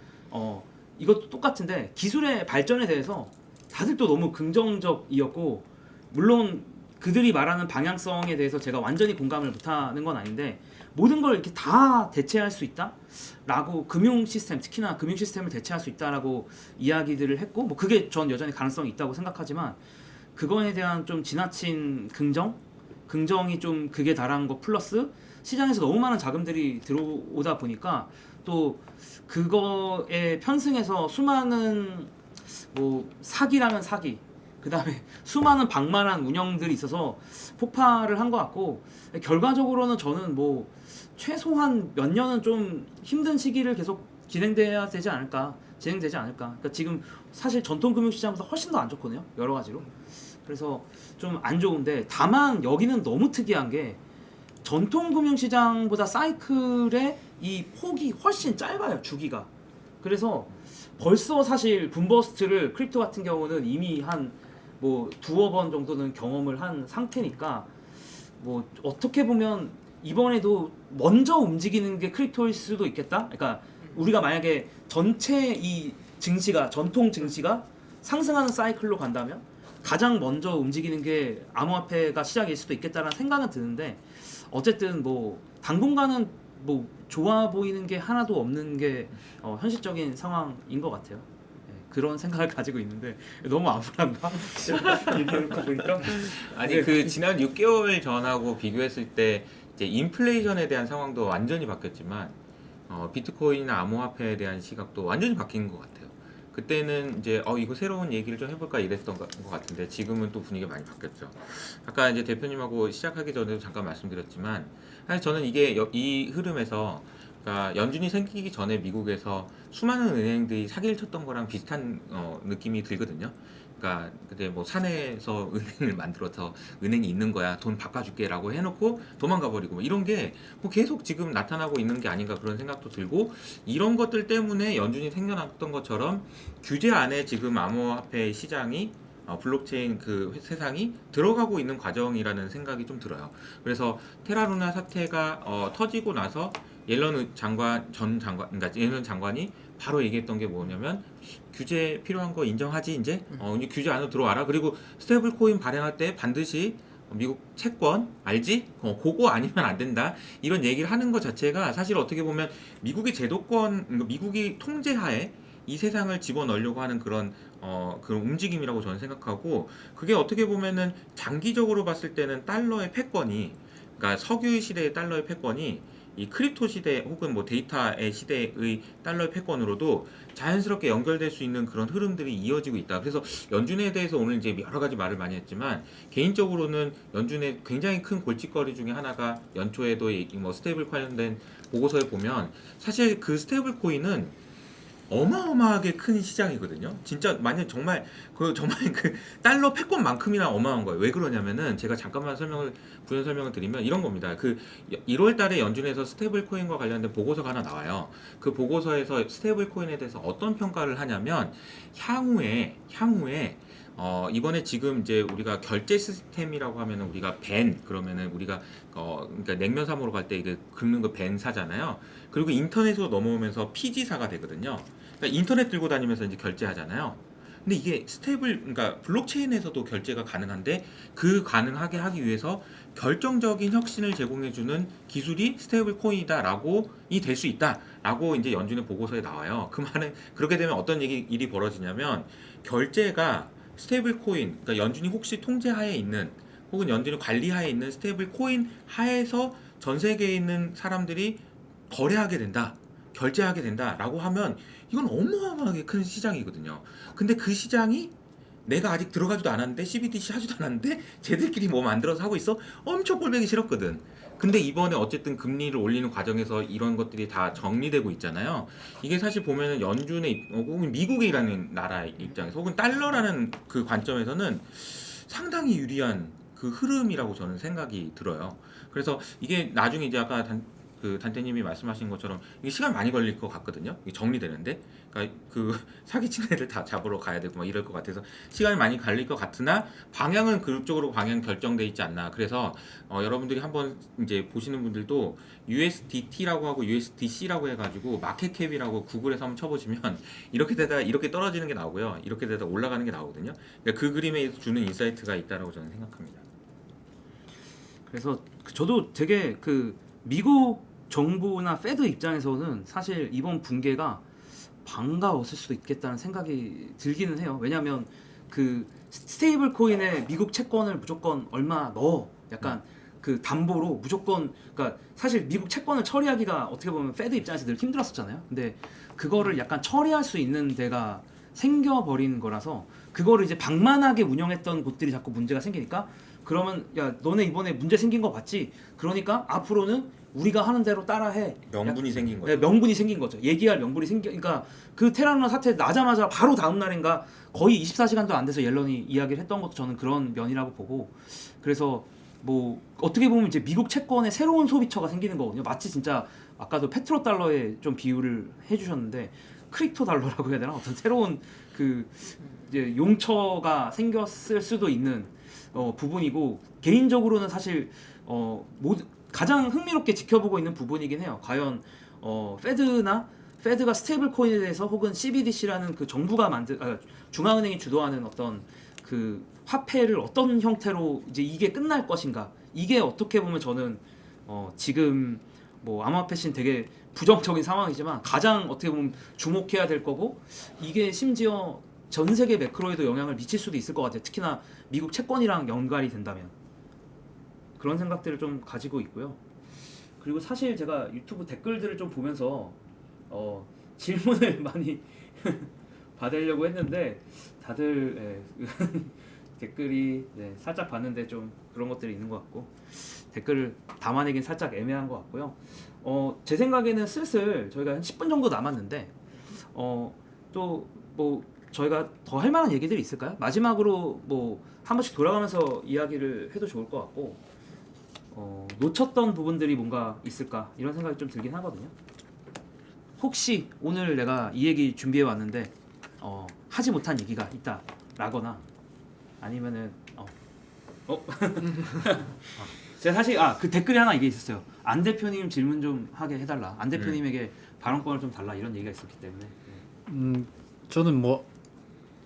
이것도 똑같은데 기술의 발전에 대해서 다들 또 너무 긍정적이었고 물론 그들이 말하는 방향성에 대해서 제가 완전히 공감을 못하는 건 아닌데 모든 걸 이렇게 다 대체할 수 있다라고 금융 시스템 특히나 금융 시스템을 대체할 수 있다라고 이야기들을 했고 뭐 그게 전 여전히 가능성이 있다고 생각하지만 그거에 대한 좀 지나친 긍정이 좀 극에 달한 거 플러스 시장에서 너무 많은 자금들이 들어오다 보니까 또 그거에 편승해서 수많은 뭐 사기라면 사기 그 다음에 수많은 방만한 운영들이 있어서 폭발을 한 것 같고 결과적으로는 저는 뭐 최소한 몇 년은 좀 힘든 시기를 계속 진행되지 않을까. 그러니까 지금 사실 전통 금융시장보다 훨씬 더 안 좋거든요. 여러 가지로. 그래서 좀 안 좋은데 다만 여기는 너무 특이한 게 전통 금융시장보다 사이클의 이 폭이 훨씬 짧아요. 주기가. 그래서 벌써 사실 붐버스트를 크립토 같은 경우는 이미 한 뭐 두어 번 정도는 경험을 한 상태니까 뭐 어떻게 보면 이번에도 먼저 움직이는 게 크립토일 수도 있겠다. 그러니까 우리가 만약에 전체 이 증시가 전통 증시가 상승하는 사이클로 간다면 가장 먼저 움직이는 게 암호화폐가 시작일 수도 있겠다라는 생각은 드는데 어쨌든 뭐 당분간은 뭐 좋아 보이는 게 하나도 없는 게 현실적인 상황인 것 같아요. 그런 생각을 가지고 있는데 너무 암울한가? 얘기해놓고 보니까 아니 그 지난 6개월 전하고 비교했을 때 이제 인플레이션에 대한 상황도 완전히 바뀌었지만 비트코인이나 암호화폐에 대한 시각도 완전히 바뀐 것 같아요. 그때는 이제 이거 새로운 얘기를 좀 해볼까 이랬던 것 같은데 지금은 또 분위기가 많이 바뀌었죠. 아까 이제 대표님하고 시작하기 전에도 잠깐 말씀드렸지만 사실 저는 이게 이 흐름에서 그러니까 연준이 생기기 전에 미국에서 수많은 은행들이 사기를 쳤던 거랑 비슷한 느낌이 들거든요. 그러니까 그때 뭐 사내에서 은행을 만들어서 은행이 있는 거야 돈 바꿔줄게라고 해놓고 도망가 버리고 뭐 이런 게 뭐 계속 지금 나타나고 있는 게 아닌가 그런 생각도 들고 이런 것들 때문에 연준이 생겨났던 것처럼 규제 안에 지금 암호화폐 시장이 블록체인 그 세상이 들어가고 있는 과정이라는 생각이 좀 들어요. 그래서 테라루나 사태가 터지고 나서 옐런 그러니까 옐런 장관이 바로 얘기했던 게 뭐냐면 규제 필요한 거 인정하지 이제 규제 안으로 들어와라. 그리고 스테이블 코인 발행할 때 반드시 미국 채권 알지? 그거 아니면 안 된다. 이런 얘기를 하는 것 자체가 사실 어떻게 보면 미국의 제도권, 그러니까 미국이 통제하에 이 세상을 집어넣으려고 하는 그런 움직임이라고 저는 생각하고, 그게 어떻게 보면은 장기적으로 봤을 때는 달러의 패권이, 그러니까 석유 시대의 달러의 패권이 이 크립토 시대 혹은 뭐 데이터의 시대의 달러의 패권으로도 자연스럽게 연결될 수 있는 그런 흐름들이 이어지고 있다. 그래서 연준에 대해서 오늘 이제 여러 가지 말을 많이 했지만, 개인적으로는 연준의 굉장히 큰 골칫거리 중에 하나가 연초에도 뭐 스테이블 관련된 보고서에 보면 사실 그 스테이블 코인은 어마어마하게 큰 시장이거든요. 진짜 만약 정말 그 달러 패권만큼이나 어마어마한 거예요. 왜 그러냐면은 제가 잠깐만 부연 설명을 드리면 이런 겁니다. 그 1월 달에 연준에서 스테이블 코인과 관련된 보고서가 하나 나와요. 그 보고서에서 스테이블 코인에 대해서 어떤 평가를 하냐면, 향후에 이번에 지금 이제 우리가 결제 시스템이라고 하면은 우리가 벤 그러면은 우리가 그러니까 냉면 사 먹으러 갈 때 이게 긁는 거 벤 사잖아요. 그리고 인터넷으로 넘어오면서 PG사가 되거든요. 그러니까 인터넷 들고 다니면서 이제 결제하잖아요. 근데 이게 그러니까 블록체인에서도 결제가 가능한데, 그 가능하게 하기 위해서 결정적인 혁신을 제공해주는 기술이 스테이블 코인이다라고 될 수 있다라고 이제 연준의 보고서에 나와요. 그 말은 그렇게 되면 어떤 일이 벌어지냐면, 결제가 스테이블 코인, 그러니까 연준이 혹시 통제하에 있는 혹은 연준이 관리하에 있는 스테이블 코인 하에서 전 세계에 있는 사람들이 거래하게 된다, 결제하게 된다라고 하면 이건 어마어마하게 큰 시장이거든요. 근데 그 시장이 내가 아직 들어가지도 않았는데, CBDC 하지도 않았는데 쟤들끼리 뭐 만들어서 하고 있어? 엄청 꼴보기 싫었거든. 근데 이번에 어쨌든 금리를 올리는 과정에서 이런 것들이 다 정리되고 있잖아요. 이게 사실 보면은 연준의 혹은 미국이라는 나라의 입장에서 혹은 달러라는 그 관점에서는 상당히 유리한 그 흐름이라고 저는 생각이 들어요. 그래서 이게 나중에 이제 아까 단태님이 말씀하신 것처럼 이게 시간 많이 걸릴 것 같거든요. 이게 정리되는데, 그러니까 그 사기친 애들 다 잡으러 가야 되고 막 이럴 것 같아서 시간이 많이 걸릴 것 같으나, 방향은 그쪽으로 방향 결정돼 있지 않나. 그래서 여러분들이 한번 이제 보시는 분들도 USDT라고 하고 USDC라고 해가지고 마켓캡이라고 구글에서 한번 쳐보시면 이렇게 되다 이렇게 떨어지는 게 나오고요, 이렇게 되다 올라가는 게 나오거든요. 그러니까 그 그림에 주는 인사이트가 있다라고 저는 생각합니다. 그래서 저도 되게 미국 정부나 페드 입장에서는 사실 이번 붕괴가 반가웠을 수도 있겠다는 생각이 들기는 해요. 왜냐하면 그 스테이블 코인에 미국 채권을 무조건 얼마 넣어, 약간 그 담보로 무조건, 그러니까 사실 미국 채권을 처리하기가 어떻게 보면 페드 입장에서 늘 힘들었었잖아요. 근데 그거를 약간 처리할 수 있는 데가 생겨버린 거라서, 그거를 이제 방만하게 운영했던 곳들이 자꾸 문제가 생기니까, 그러면 야 너네 이번에 문제 생긴 거 봤지? 그러니까 앞으로는 우리가 하는 대로 따라해. 명분이 생긴 거죠. 네, 명분이 생긴 거죠. 얘기할 명분이 그러니까 그 테라노 사태 나자마자 바로 다음 날인가 거의 24시간도 안 돼서 옐런이 이야기를 했던 것도 저는 그런 면이라고 보고, 그래서 뭐 어떻게 보면 이제 미국 채권의 새로운 소비처가 생기는 거거든요. 마치 진짜 아까도 페트로 달러에 좀 비유를 해주셨는데, 크립토 달러라고 해야 되나? 어떤 새로운 그 이제 용처가 생겼을 수도 있는 부분이고, 개인적으로는 사실 가장 흥미롭게 지켜보고 있는 부분이긴 해요. 과연 페드가 스테이블 코인에 대해서 혹은 CBDC라는 그 정부가 중앙은행이 주도하는 어떤 그 화폐를 어떤 형태로 이제 이게 끝날 것인가. 이게 어떻게 보면 저는 지금 뭐 암호화폐 씬 되게 부정적인 상황이지만 가장 어떻게 보면 주목해야 될 거고, 이게 심지어 전 세계 매크로에도 영향을 미칠 수도 있을 것 같아요. 특히나 미국 채권이랑 연관이 된다면. 그런 생각들을 좀 가지고 있고요. 그리고 사실 제가 유튜브 댓글들을 좀 보면서 질문을 많이 받으려고 했는데, 다들 댓글이 살짝 봤는데 좀 그런 것들이 있는 것 같고, 댓글을 담아내긴 살짝 애매한 것 같고요. 제 생각에는 슬슬 저희가 한 10분 정도 남았는데 또 뭐 저희가 더 할 만한 얘기들이 있을까요? 마지막으로 뭐 한 번씩 돌아가면서 이야기를 해도 좋을 것 같고, 놓쳤던 부분들이 뭔가 있을까 이런 생각이 좀 들긴 하거든요. 혹시 오늘 내가 이 얘기 준비해 왔는데 하지 못한 얘기가 있다라거나, 아니면은 제가 사실 그 댓글에 하나 이게 있었어요. 안 대표님 질문 좀 하게 해달라, 안 대표님에게 발언권을 좀 달라, 이런 얘기가 있었기 때문에. 저는 뭐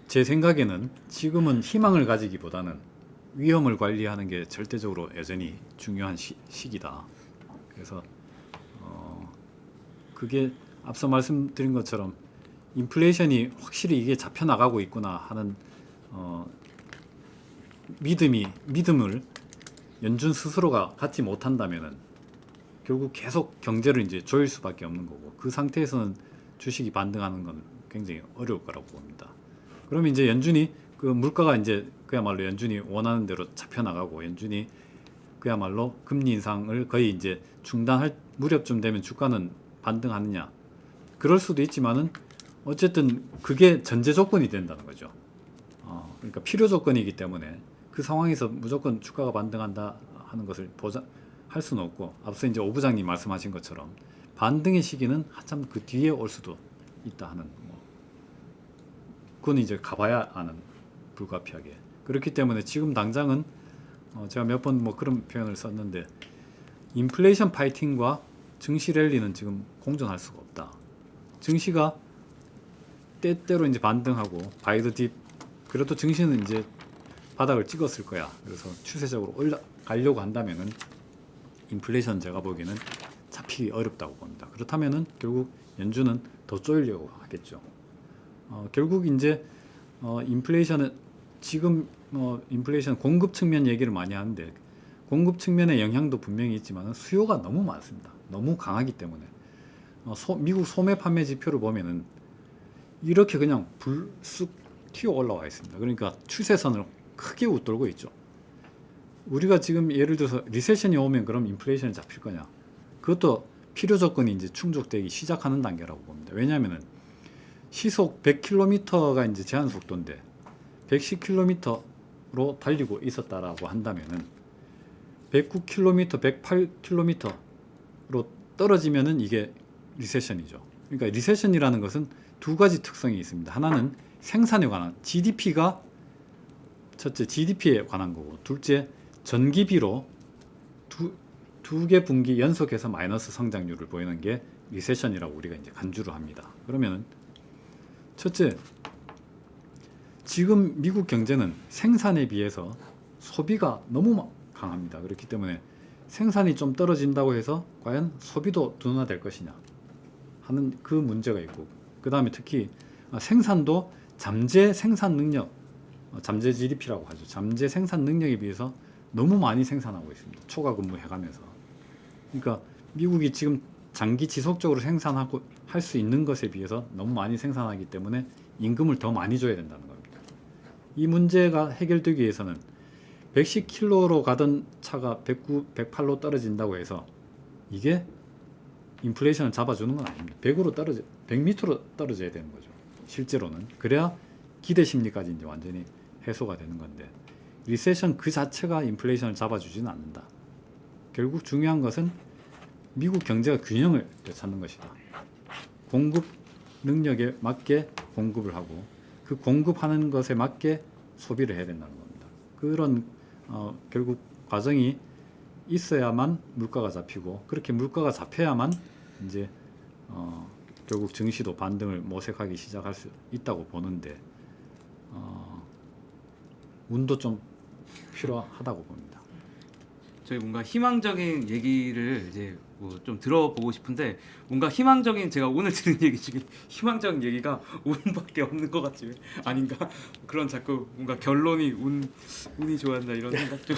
제 생각에는 지금은 희망을 가지기보다는 위험을 관리하는 게 절대적으로 여전히 중요한 시기다. 그래서 그게 앞서 말씀드린 것처럼 인플레이션이 확실히 이게 잡혀 나가고 있구나 하는 믿음을 연준 스스로가 갖지 못한다면은 결국 계속 경제를 이제 조일 수밖에 없는 거고, 그 상태에서는 주식이 반등하는 건 굉장히 어려울 거라고 봅니다. 그러면 이제 연준이 그 물가가 이제 그야말로 연준이 원하는 대로 잡혀 나가고, 연준이 그야말로 금리 인상을 거의 이제 중단할 무렵쯤 되면 주가는 반등하느냐, 그럴 수도 있지만은 어쨌든 그게 전제 조건이 된다는 거죠. 그러니까 필요 조건이기 때문에 그 상황에서 무조건 주가가 반등한다 하는 것을 보장할 수는 없고, 앞서 이제 오 부장님 말씀하신 것처럼 반등의 시기는 한참 그 뒤에 올 수도 있다 하는, 그건 이제 가봐야 아는, 불가피하게. 그렇기 때문에 지금 당장은 제가 몇 번 그런 표현을 썼는데, 인플레이션 파이팅과 증시 랠리는 지금 공존할 수가 없다. 증시가 때때로 이제 반등하고 바이더 딥, 그래도 증시는 이제 바닥을 찍었을 거야. 그래서 추세적으로 올라가려고 한다면은 인플레이션 제가 보기에는 잡히기 어렵다고 봅니다. 그렇다면은 결국 연준은 더 쪼이려고 하겠죠. 결국 이제 인플레이션은 지금 인플레이션 공급 측면 얘기를 많이 하는데, 공급 측면의 영향도 분명히 있지만 수요가 너무 많습니다. 너무 강하기 때문에 미국 소매 판매 지표를 보면은 이렇게 그냥 불쑥 튀어 올라와 있습니다. 그러니까 추세선을 크게 웃돌고 있죠. 우리가 지금 예를 들어서 리세션이 오면 그럼 인플레이션이 잡힐 거냐? 그것도 필요 조건이 이제 충족되기 시작하는 단계라고 봅니다. 왜냐하면은 시속 100km가 이제 제한 속도인데 110km로 달리고 있었다라고 한다면은 109km, 108km로 떨어지면은 이게 리세션이죠. 그러니까 리세션이라는 것은 두 가지 특성이 있습니다. 하나는 생산에 관한, GDP가 첫째 GDP에 관한 거고, 둘째 전기비로 두 개 분기 연속해서 마이너스 성장률을 보이는 게 리세션이라고 우리가 이제 간주를 합니다. 그러면은 첫째, 지금 미국 경제는 생산에 비해서 소비가 너무 강합니다. 그렇기 때문에 생산이 좀 떨어진다고 해서 과연 소비도 둔화될 것이냐 하는 그 문제가 있고, 그 다음에 특히 생산도 잠재 생산 능력, 잠재 GDP라고 하죠. 잠재 생산 능력에 비해서 너무 많이 생산하고 있습니다. 초과 근무해가면서. 그러니까 미국이 지금 장기 지속적으로 생산하고 할 수 있는 것에 비해서 너무 많이 생산하기 때문에 임금을 더 많이 줘야 된다는 겁니다. 이 문제가 해결되기 위해서는 110km로 가던 차가 109, 108로 떨어진다고 해서 이게 인플레이션을 잡아주는 건 아닙니다. 100m로 떨어져야 되는 거죠. 실제로는. 그래야 기대 심리까지 이제 완전히 해소가 되는 건데, 리세션 그 자체가 인플레이션을 잡아주지는 않는다. 결국 중요한 것은 미국 경제가 균형을 되찾는 것이다. 공급 능력에 맞게 공급을 하고, 그 공급하는 것에 맞게 소비를 해야 된다는 겁니다. 그런 결국 과정이 있어야만 물가가 잡히고, 그렇게 물가가 잡혀야만 이제 결국 증시도 반등을 모색하기 시작할 수 있다고 보는데, 운도 좀 필요하다고 봅니다. 저희 뭔가 희망적인 얘기를 이제 뭐 좀 들어보고 싶은데, 뭔가 희망적인, 제가 오늘 들은 얘기 중에 희망적인 얘기가 운밖에 없는 것 같지 아닌가, 그런 자꾸 뭔가 결론이 운이 좋아한다 이런 생각 좀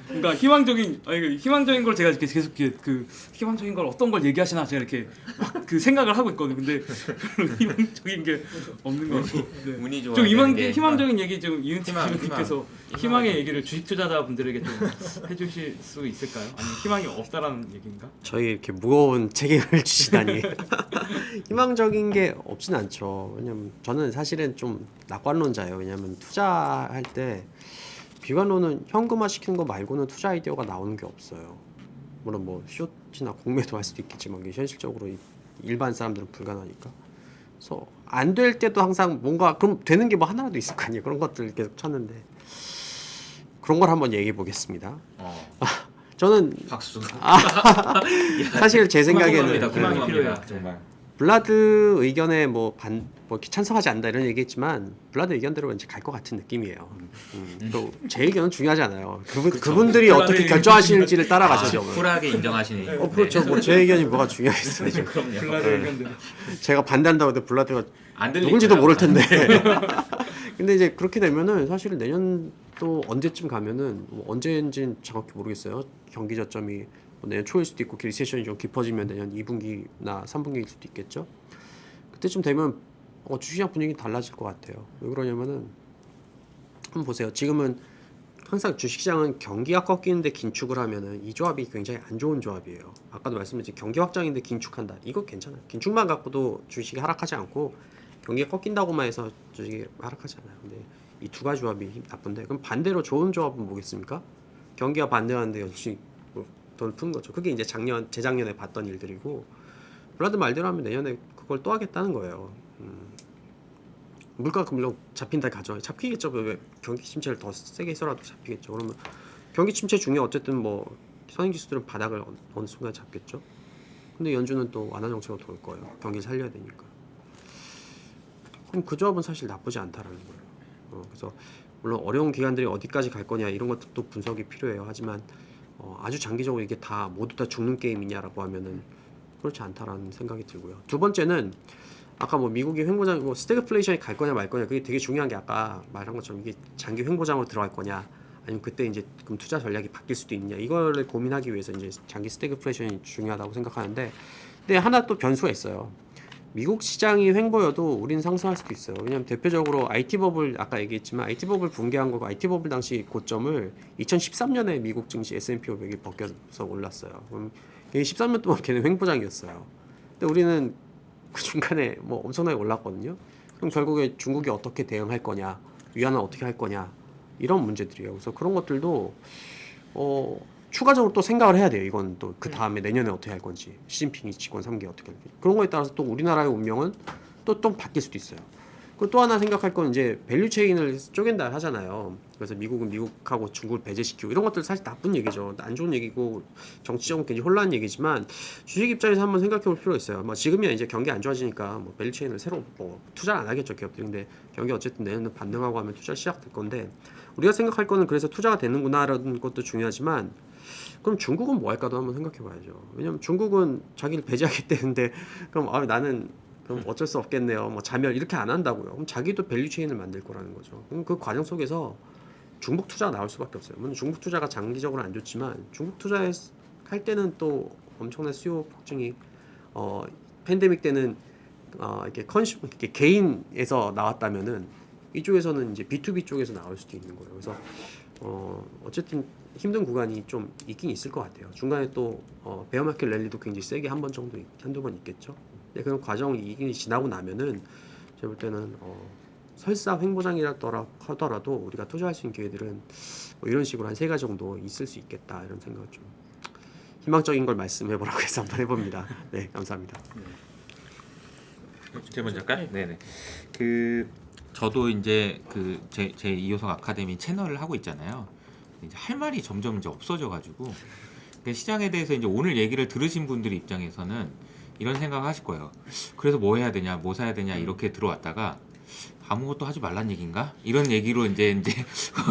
뭔가 희망적인 걸 제가 이렇게 계속 그 희망적인 걸 어떤 걸 얘기하시나 제가 이렇게 막 그 생각을 하고 있거든요. 근데 별로 희망적인 게 없는 것 같고, 네. 운이 좋아. 좀 희망적인 얘기 좀 이은택 님께서 희망의 얘기를 주식 투자자분들에게 좀 해주실 수 있을까요? 아니면 희망이 없다라는 얘기인가? 저희 이렇게 무거운 책임을 주시다니. 희망적인 게 없진 않죠. 왜냐면 저는 사실은 좀 낙관론자예요. 왜냐면 투자할 때 비관론은 현금화 시키는 거 말고는 투자 아이디어가 나오는 게 없어요. 물론 뭐 숏이나 공매도 할 수도 있겠지만 이게 현실적으로 일반 사람들은 불가능하니까. 그래서 안 될 때도 항상 뭔가 그럼 되는 게 뭐 하나라도 있을 거 아니에요. 그런 것들 계속 찾는데, 그런 걸 한번 얘기해 보겠습니다. 저는 박수. 사실 제 생각에는 희망이 필요해요. 정말. 블라드 의견에 뭐 찬성하지 않는다 이런 얘기했지만 블라드 의견대로 이제 갈 것 같은 느낌이에요. 또 제 의견은 중요하지 않아요. 그분들이 어떻게 결정하시는지를 따라가셔죠. 쿨하게 인정하시는. 그렇죠. 뭐 제 의견이 뭐가 중요하겠어요. 지금. 그럼요. 블라드 의견들. 제가 반대한다고 해도 블라드가 안 들릴 누군지도 거예요. 모를 텐데. 근데 이제 그렇게 되면은 사실 내년 또 언제쯤 가면은 뭐 언제인지는 정확히 모르겠어요. 경기 저점이 뭐 내년 초일 수도 있고 리세션이 좀 깊어지면 내년 2분기나 3분기일 수도 있겠죠. 그때쯤 되면 주시장 분위기 달라질 것 같아요. 왜 그러냐면은 한번 보세요. 지금은 항상 주식시장은 경기가 꺾이는데 긴축을 하면은 이 조합이 굉장히 안 좋은 조합이에요. 아까도 말씀드렸지 경기 확장인데 긴축한다. 이거 괜찮아요. 긴축만 갖고도 주식이 하락하지 않고 경기가 꺾인다고만 해서 주식이 하락하지 않아요. 근데 이 두 가지 조합이 나쁜데 그럼 반대로 좋은 조합은 뭐겠습니까? 경기가 반대하는데 연준이 돈을 푸는 거죠. 그게 이제 재작년에 봤던 일들이고 블라드 말대로 하면 내년에 그걸 또 하겠다는 거예요. 물가가 물론 잡힌다 가죠. 잡히겠죠. 왜 경기 침체를 더 세게 해서라도 잡히겠죠. 그러면 경기 침체 중에 어쨌든 뭐 선행지수들은 바닥을 어느 순간 잡겠죠. 근데 연준은 또 완화 정책으로 돌 거예요. 경기를 살려야 되니까. 그럼 그 조합은 사실 나쁘지 않다라는 거예요. 그래서 물론 어려운 기간들이 어디까지 갈 거냐 이런 것도 분석이 필요해요. 하지만 아주 장기적으로 이게 다 모두 다 죽는 게임이냐라고 하면은 그렇지 않다라는 생각이 들고요. 두 번째는 아까 뭐 미국이 횡보장 뭐 스태그플레이션이 갈 거냐 말 거냐 그게 되게 중요한 게 아까 말한 것처럼 이게 장기 횡보장으로 들어갈 거냐 아니면 그때 이제 그럼 투자 전략이 바뀔 수도 있냐 이거를 고민하기 위해서 이제 장기 스태그플레이션이 중요하다고 생각하는데 근데 하나 또 변수가 있어요. 미국 시장이 횡보여도 우린 상승할 수도 있어요. 왜냐하면 대표적으로 IT 버블 아까 얘기했지만 IT 버블 붕괴한 거고 IT 버블 당시 고점을 2013년에 미국 증시 S&P 500이 벗겨서 올랐어요. 그럼 13년 동안 걔는 횡보장이었어요. 근데 우리는 그 중간에 뭐 엄청나게 올랐거든요. 그럼 결국에 중국이 어떻게 대응할 거냐, 위안은 어떻게 할 거냐 이런 문제들이에요. 그래서 그런 것들도 추가적으로 또 생각을 해야 돼요. 이건 또 그 다음에 내년에 어떻게 할 건지, 시진핑이 집권 3기 어떻게 할지 그런 거에 따라서 또 우리나라의 운명은 또 바뀔 수도 있어요. 그리고 또 하나 생각할 건 이제 밸류 체인을 쪼갠다 하잖아요. 그래서 미국은 미국하고 중국을 배제시키고 이런 것들 사실 나쁜 얘기죠. 안 좋은 얘기고 정치적으로 굉장히 혼란한 얘기지만 주식 입장에서 한번 생각해 볼 필요가 있어요. 뭐 지금이야 이제 경기 안 좋아지니까 뭐 밸류 체인을 새로 뭐 투자 안 하겠죠 기업들이. 근데 경기 어쨌든 내년에 반등하고 하면 투자 시작될 건데 우리가 생각할 거는 그래서 투자가 되는구나라는 것도 중요하지만 그럼 중국은 뭐 할까도 한번 생각해 봐야죠. 왜냐면 중국은 자기를 배제하겠다는데 그럼 나는 그럼 어쩔 수 없겠네요. 뭐 자멸 이렇게 안 한다고요. 그럼 자기도 밸류 체인을 만들 거라는 거죠. 그럼 그 과정 속에서 중국 투자가 나올 수밖에 없어요. 물론 중국 투자가 장기적으로 안 좋지만 중국 투자할 때는 또 엄청난 수요 폭증이 팬데믹 때는 이렇게 개인에서 나왔다면은 이쪽에서는 이제 B2B 쪽에서 나올 수도 있는 거예요. 그래서 어쨌든 힘든 구간이 좀 있긴 있을 것 같아요. 중간에 또 베어마켓 랠리도 굉장히 세게 한두 번 있겠죠. 근데 그런 과정이 이게 지나고 나면은 제가 볼 때는 설사 횡보장이라 하더라도 우리가 투자할 수 있는 기회들은 뭐 이런 식으로 한 3가지 정도 있을 수 있겠다 이런 생각을 좀 희망적인 걸 말씀해보라고 해서 한번 해봅니다. 네, 감사합니다. 제가 먼저 할까요? 네네. 저도 이제 제 이호석 아카데미 채널을 하고 있잖아요. 이제 할 말이 점점 이제 없어져가지고 시장에 대해서 이제 오늘 얘기를 들으신 분들 입장에서는 이런 생각을 하실 거예요. 그래서 뭐 해야 되냐, 뭐 사야 되냐 이렇게 들어왔다가 아무것도 하지 말란 얘기인가? 이런 얘기로 이제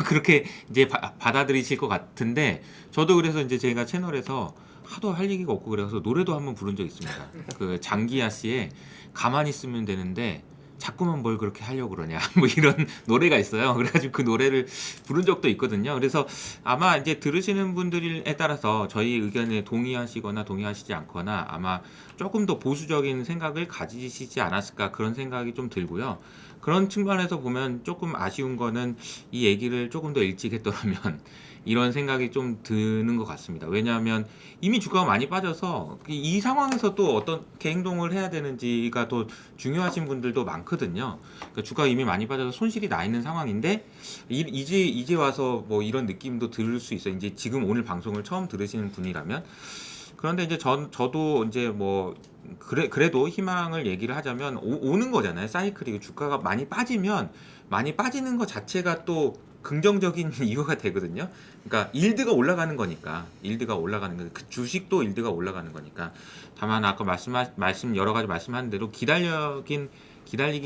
그렇게 이제 받아들이실 것 같은데 저도 그래서 이제 제가 채널에서 하도 할 얘기가 없고 그래서 노래도 한번 부른 적 있습니다. 그 장기하 씨의 가만히 있으면 되는데 자꾸만 뭘 그렇게 하려고 그러냐 뭐 이런 노래가 있어요. 그래가지고 그 노래를 부른 적도 있거든요. 그래서 아마 이제 들으시는 분들에 따라서 저희 의견에 동의하시거나 동의하시지 않거나 아마 조금 더 보수적인 생각을 가지시지 않았을까 그런 생각이 좀 들고요. 그런 측면에서 보면 조금 아쉬운 거는 이 얘기를 조금 더 일찍 했더라면 이런 생각이 좀 드는 것 같습니다. 왜냐하면 이미 주가가 많이 빠져서 이 상황에서 또 어떻게 행동을 해야 되는지가 더 중요하신 분들도 많거든요. 그러니까 주가가 이미 많이 빠져서 손실이 나 있는 상황인데 이제 와서 뭐 이런 느낌도 들을 수 있어요. 이제 지금 오늘 방송을 처음 들으시는 분이라면. 그런데 이제 저도 이제 뭐 그래도 희망을 얘기를 하자면 오는 거잖아요. 사이클이 주가가 많이 빠지면 많이 빠지는 것 자체가 또 긍정적인 이유가 되거든요. 그러니까 일드가 올라가는 거니까, 일드가 올라가는 거, 그 주식도 일드가 올라가는 거니까. 다만 아까 말씀 여러 가지 말씀하신 대로 기다리긴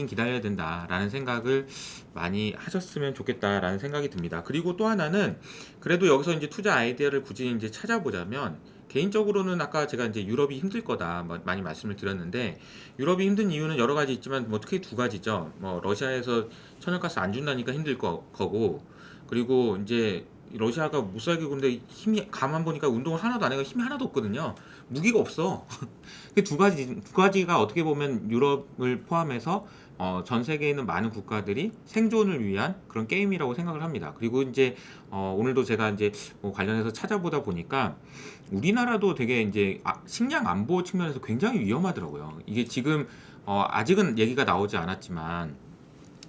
기다려야 된다라는 생각을 많이 하셨으면 좋겠다라는 생각이 듭니다. 그리고 또 하나는 그래도 여기서 이제 투자 아이디어를 굳이 이제 찾아보자면 개인적으로는 아까 제가 이제 유럽이 힘들 거다 많이 말씀을 드렸는데 유럽이 힘든 이유는 여러 가지 있지만 뭐 특히 두 가지죠. 뭐 러시아에서 천연가스 안 준다니까 힘들 거고 그리고 이제 러시아가 못 살게 굴는데 힘이 가만 보니까 운동을 하나도 안 해가 힘이 하나도 없거든요. 무기가 없어. 그 두 가지가 어떻게 보면 유럽을 포함해서 전 세계에 있는 많은 국가들이 생존을 위한 그런 게임이라고 생각을 합니다. 그리고 이제 오늘도 제가 이제 뭐 관련해서 찾아보다 보니까 우리나라도 되게 이제 식량 안보 측면에서 굉장히 위험하더라고요. 이게 지금 아직은 얘기가 나오지 않았지만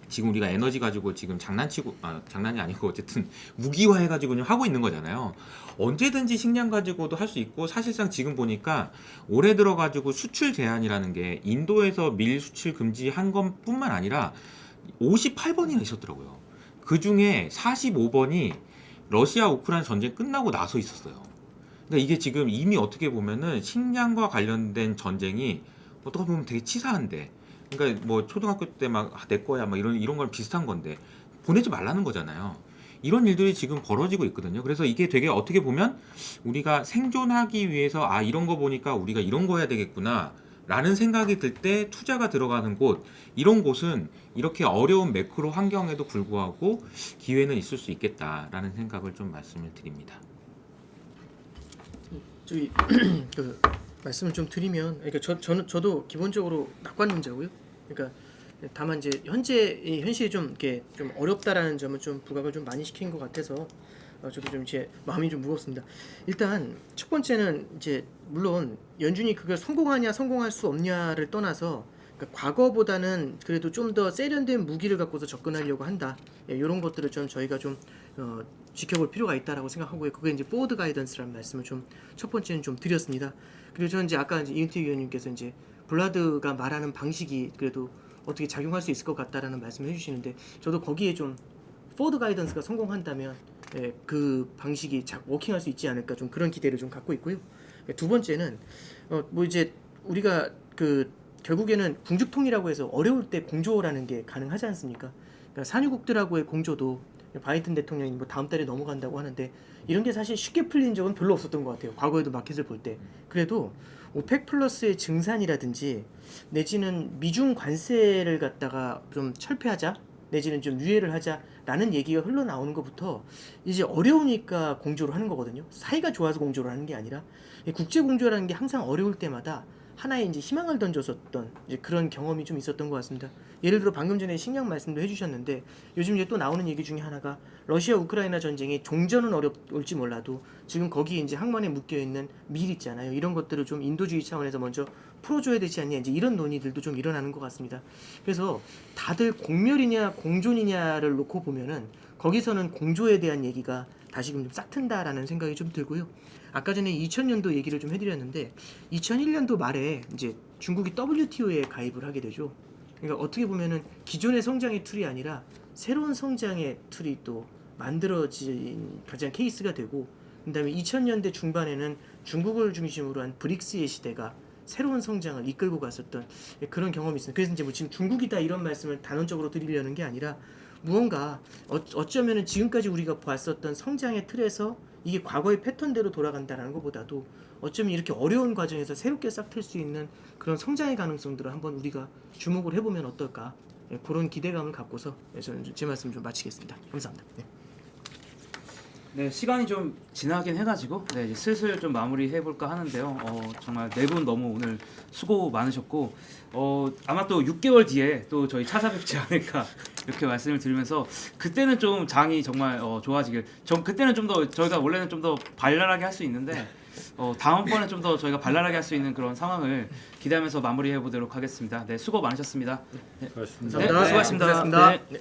지금 우리가 에너지 가지고 지금 장난이 아니고 어쨌든 무기화 해가지고 하고 있는 거잖아요. 언제든지 식량 가지고도 할 수 있고 사실상 지금 보니까 올해 들어가지고 수출 제한이라는 게 인도에서 밀 수출 금지한 것뿐만 아니라 58번이나 있었더라고요. 그 중에 45번이 러시아 우크라이나 전쟁 끝나고 나서 있었어요. 그러니까 이게 지금 이미 어떻게 보면은 식량과 관련된 전쟁이 어떻게 보면 되게 치사한데 그러니까 뭐 초등학교 때 막 내 거야 막 이런 걸 비슷한 건데 보내지 말라는 거잖아요. 이런 일들이 지금 벌어지고 있거든요. 그래서 이게 되게 어떻게 보면 우리가 생존하기 위해서 이런 거 보니까 우리가 이런 거 해야 되겠구나 라는 생각이 들 때 투자가 들어가는 곳 이런 곳은 이렇게 어려운 매크로 환경에도 불구하고 기회는 있을 수 있겠다라는 생각을 좀 말씀을 드립니다. 저기 그 말씀을 좀 드리면, 그러니까 저도 기본적으로 낙관론자고요. 그러니까 다만 이제 현실이 좀 이렇게 좀 어렵다라는 점은 좀 부각을 좀 많이 시킨 것 같아서 저도 좀 제 마음이 좀 무겁습니다. 일단 첫 번째는 이제 물론 연준이 그걸 성공하냐 성공할 수 없냐를 떠나서 그러니까 과거보다는 그래도 좀 더 세련된 무기를 갖고서 접근하려고 한다. 이런 것들을 좀 저희가 좀 지켜볼 필요가 있다라고 생각하고요. 그게 이제 포워드 가이던스라는 말씀을 좀 첫 번째는 좀 드렸습니다. 그리고 저는 이제 아까 이제 이은택 위원님께서 이제 블라드가 말하는 방식이 그래도 어떻게 작용할 수 있을 것 같다라는 말씀을 해주시는데 저도 거기에 좀 포워드 가이던스가 성공한다면 그 방식이 워킹할 수 있지 않을까 좀 그런 기대를 좀 갖고 있고요. 두 번째는 뭐 이제 우리가 그 결국에는 궁죽통이라고 해서 어려울 때 공조라는 게 가능하지 않습니까? 그러니까 산유국들하고의 공조도 바이든 대통령이 뭐 다음 달에 넘어간다고 하는데 이런 게 사실 쉽게 풀린 적은 별로 없었던 것 같아요. 과거에도 마켓을 볼 때. 그래도 오펙 플러스의 증산이라든지 내지는 미중 관세를 갖다가 좀 철폐하자 내지는 좀 유예를 하자라는 얘기가 흘러나오는 것부터 이제 어려우니까 공조를 하는 거거든요. 사이가 좋아서 공조를 하는 게 아니라 국제 공조라는 게 항상 어려울 때마다 하나의 이제 희망을 던져줬던 이제 그런 경험이 좀 있었던 것 같습니다. 예를 들어 방금 전에 식량 말씀도 해주셨는데 요즘 이제 또 나오는 얘기 중에 하나가 러시아 우크라이나 전쟁이 종전은 어려울지 몰라도 지금 거기에 이제 항만에 묶여 있는 밀 있잖아요. 이런 것들을 좀 인도주의 차원에서 먼저 풀어줘야 되지 않냐 이제 이런 논의들도 좀 일어나는 것 같습니다. 그래서 다들 공멸이냐 공존이냐를 놓고 보면은 거기서는 공조에 대한 얘기가 다시금 좀 싹튼다라는 생각이 좀 들고요. 아까 전에 2000년도 얘기를 좀 해드렸는데 2001년도 말에 이제 중국이 WTO에 가입을 하게 되죠. 그러니까 어떻게 보면은 기존의 성장의 툴이 아니라 새로운 성장의 툴이 또 만들어진 가장 케이스가 되고 그다음에 2000년대 중반에는 중국을 중심으로 한 브릭스의 시대가 새로운 성장을 이끌고 갔었던 그런 경험이 있습니다. 그래서 이제 뭐 지금 중국이다 이런 말씀을 단언적으로 드리려는 게 아니라 무언가 어쩌면은 지금까지 우리가 봤었던 성장의 틀에서 이게 과거의 패턴대로 돌아간다는 것보다도 어쩌면 이렇게 어려운 과정에서 새롭게 싹틀 수 있는 그런 성장의 가능성들을 한번 우리가 주목을 해보면 어떨까 그런 기대감을 갖고서 저는 제 말씀 좀 마치겠습니다. 감사합니다. 네, 시간이 좀 지나긴 해가지고 이제 슬슬 좀 마무리 해볼까 하는데요. 정말 네 분 너무 오늘 수고 많으셨고 아마 또 6개월 뒤에 또 저희 찾아뵙지 않을까 이렇게 말씀을 드리면서 그때는 좀 장이 정말 좋아지길. 그때는 좀 더 저희가 원래는 좀 더 발랄하게 할 수 있는데 다음번에 좀 더 저희가 발랄하게 할 수 있는 그런 상황을 기대하면서 마무리해 보도록 하겠습니다. 네, 수고 많으셨습니다. 고맙습니다. 네, 수고하셨습니다. 고맙습니다. 네.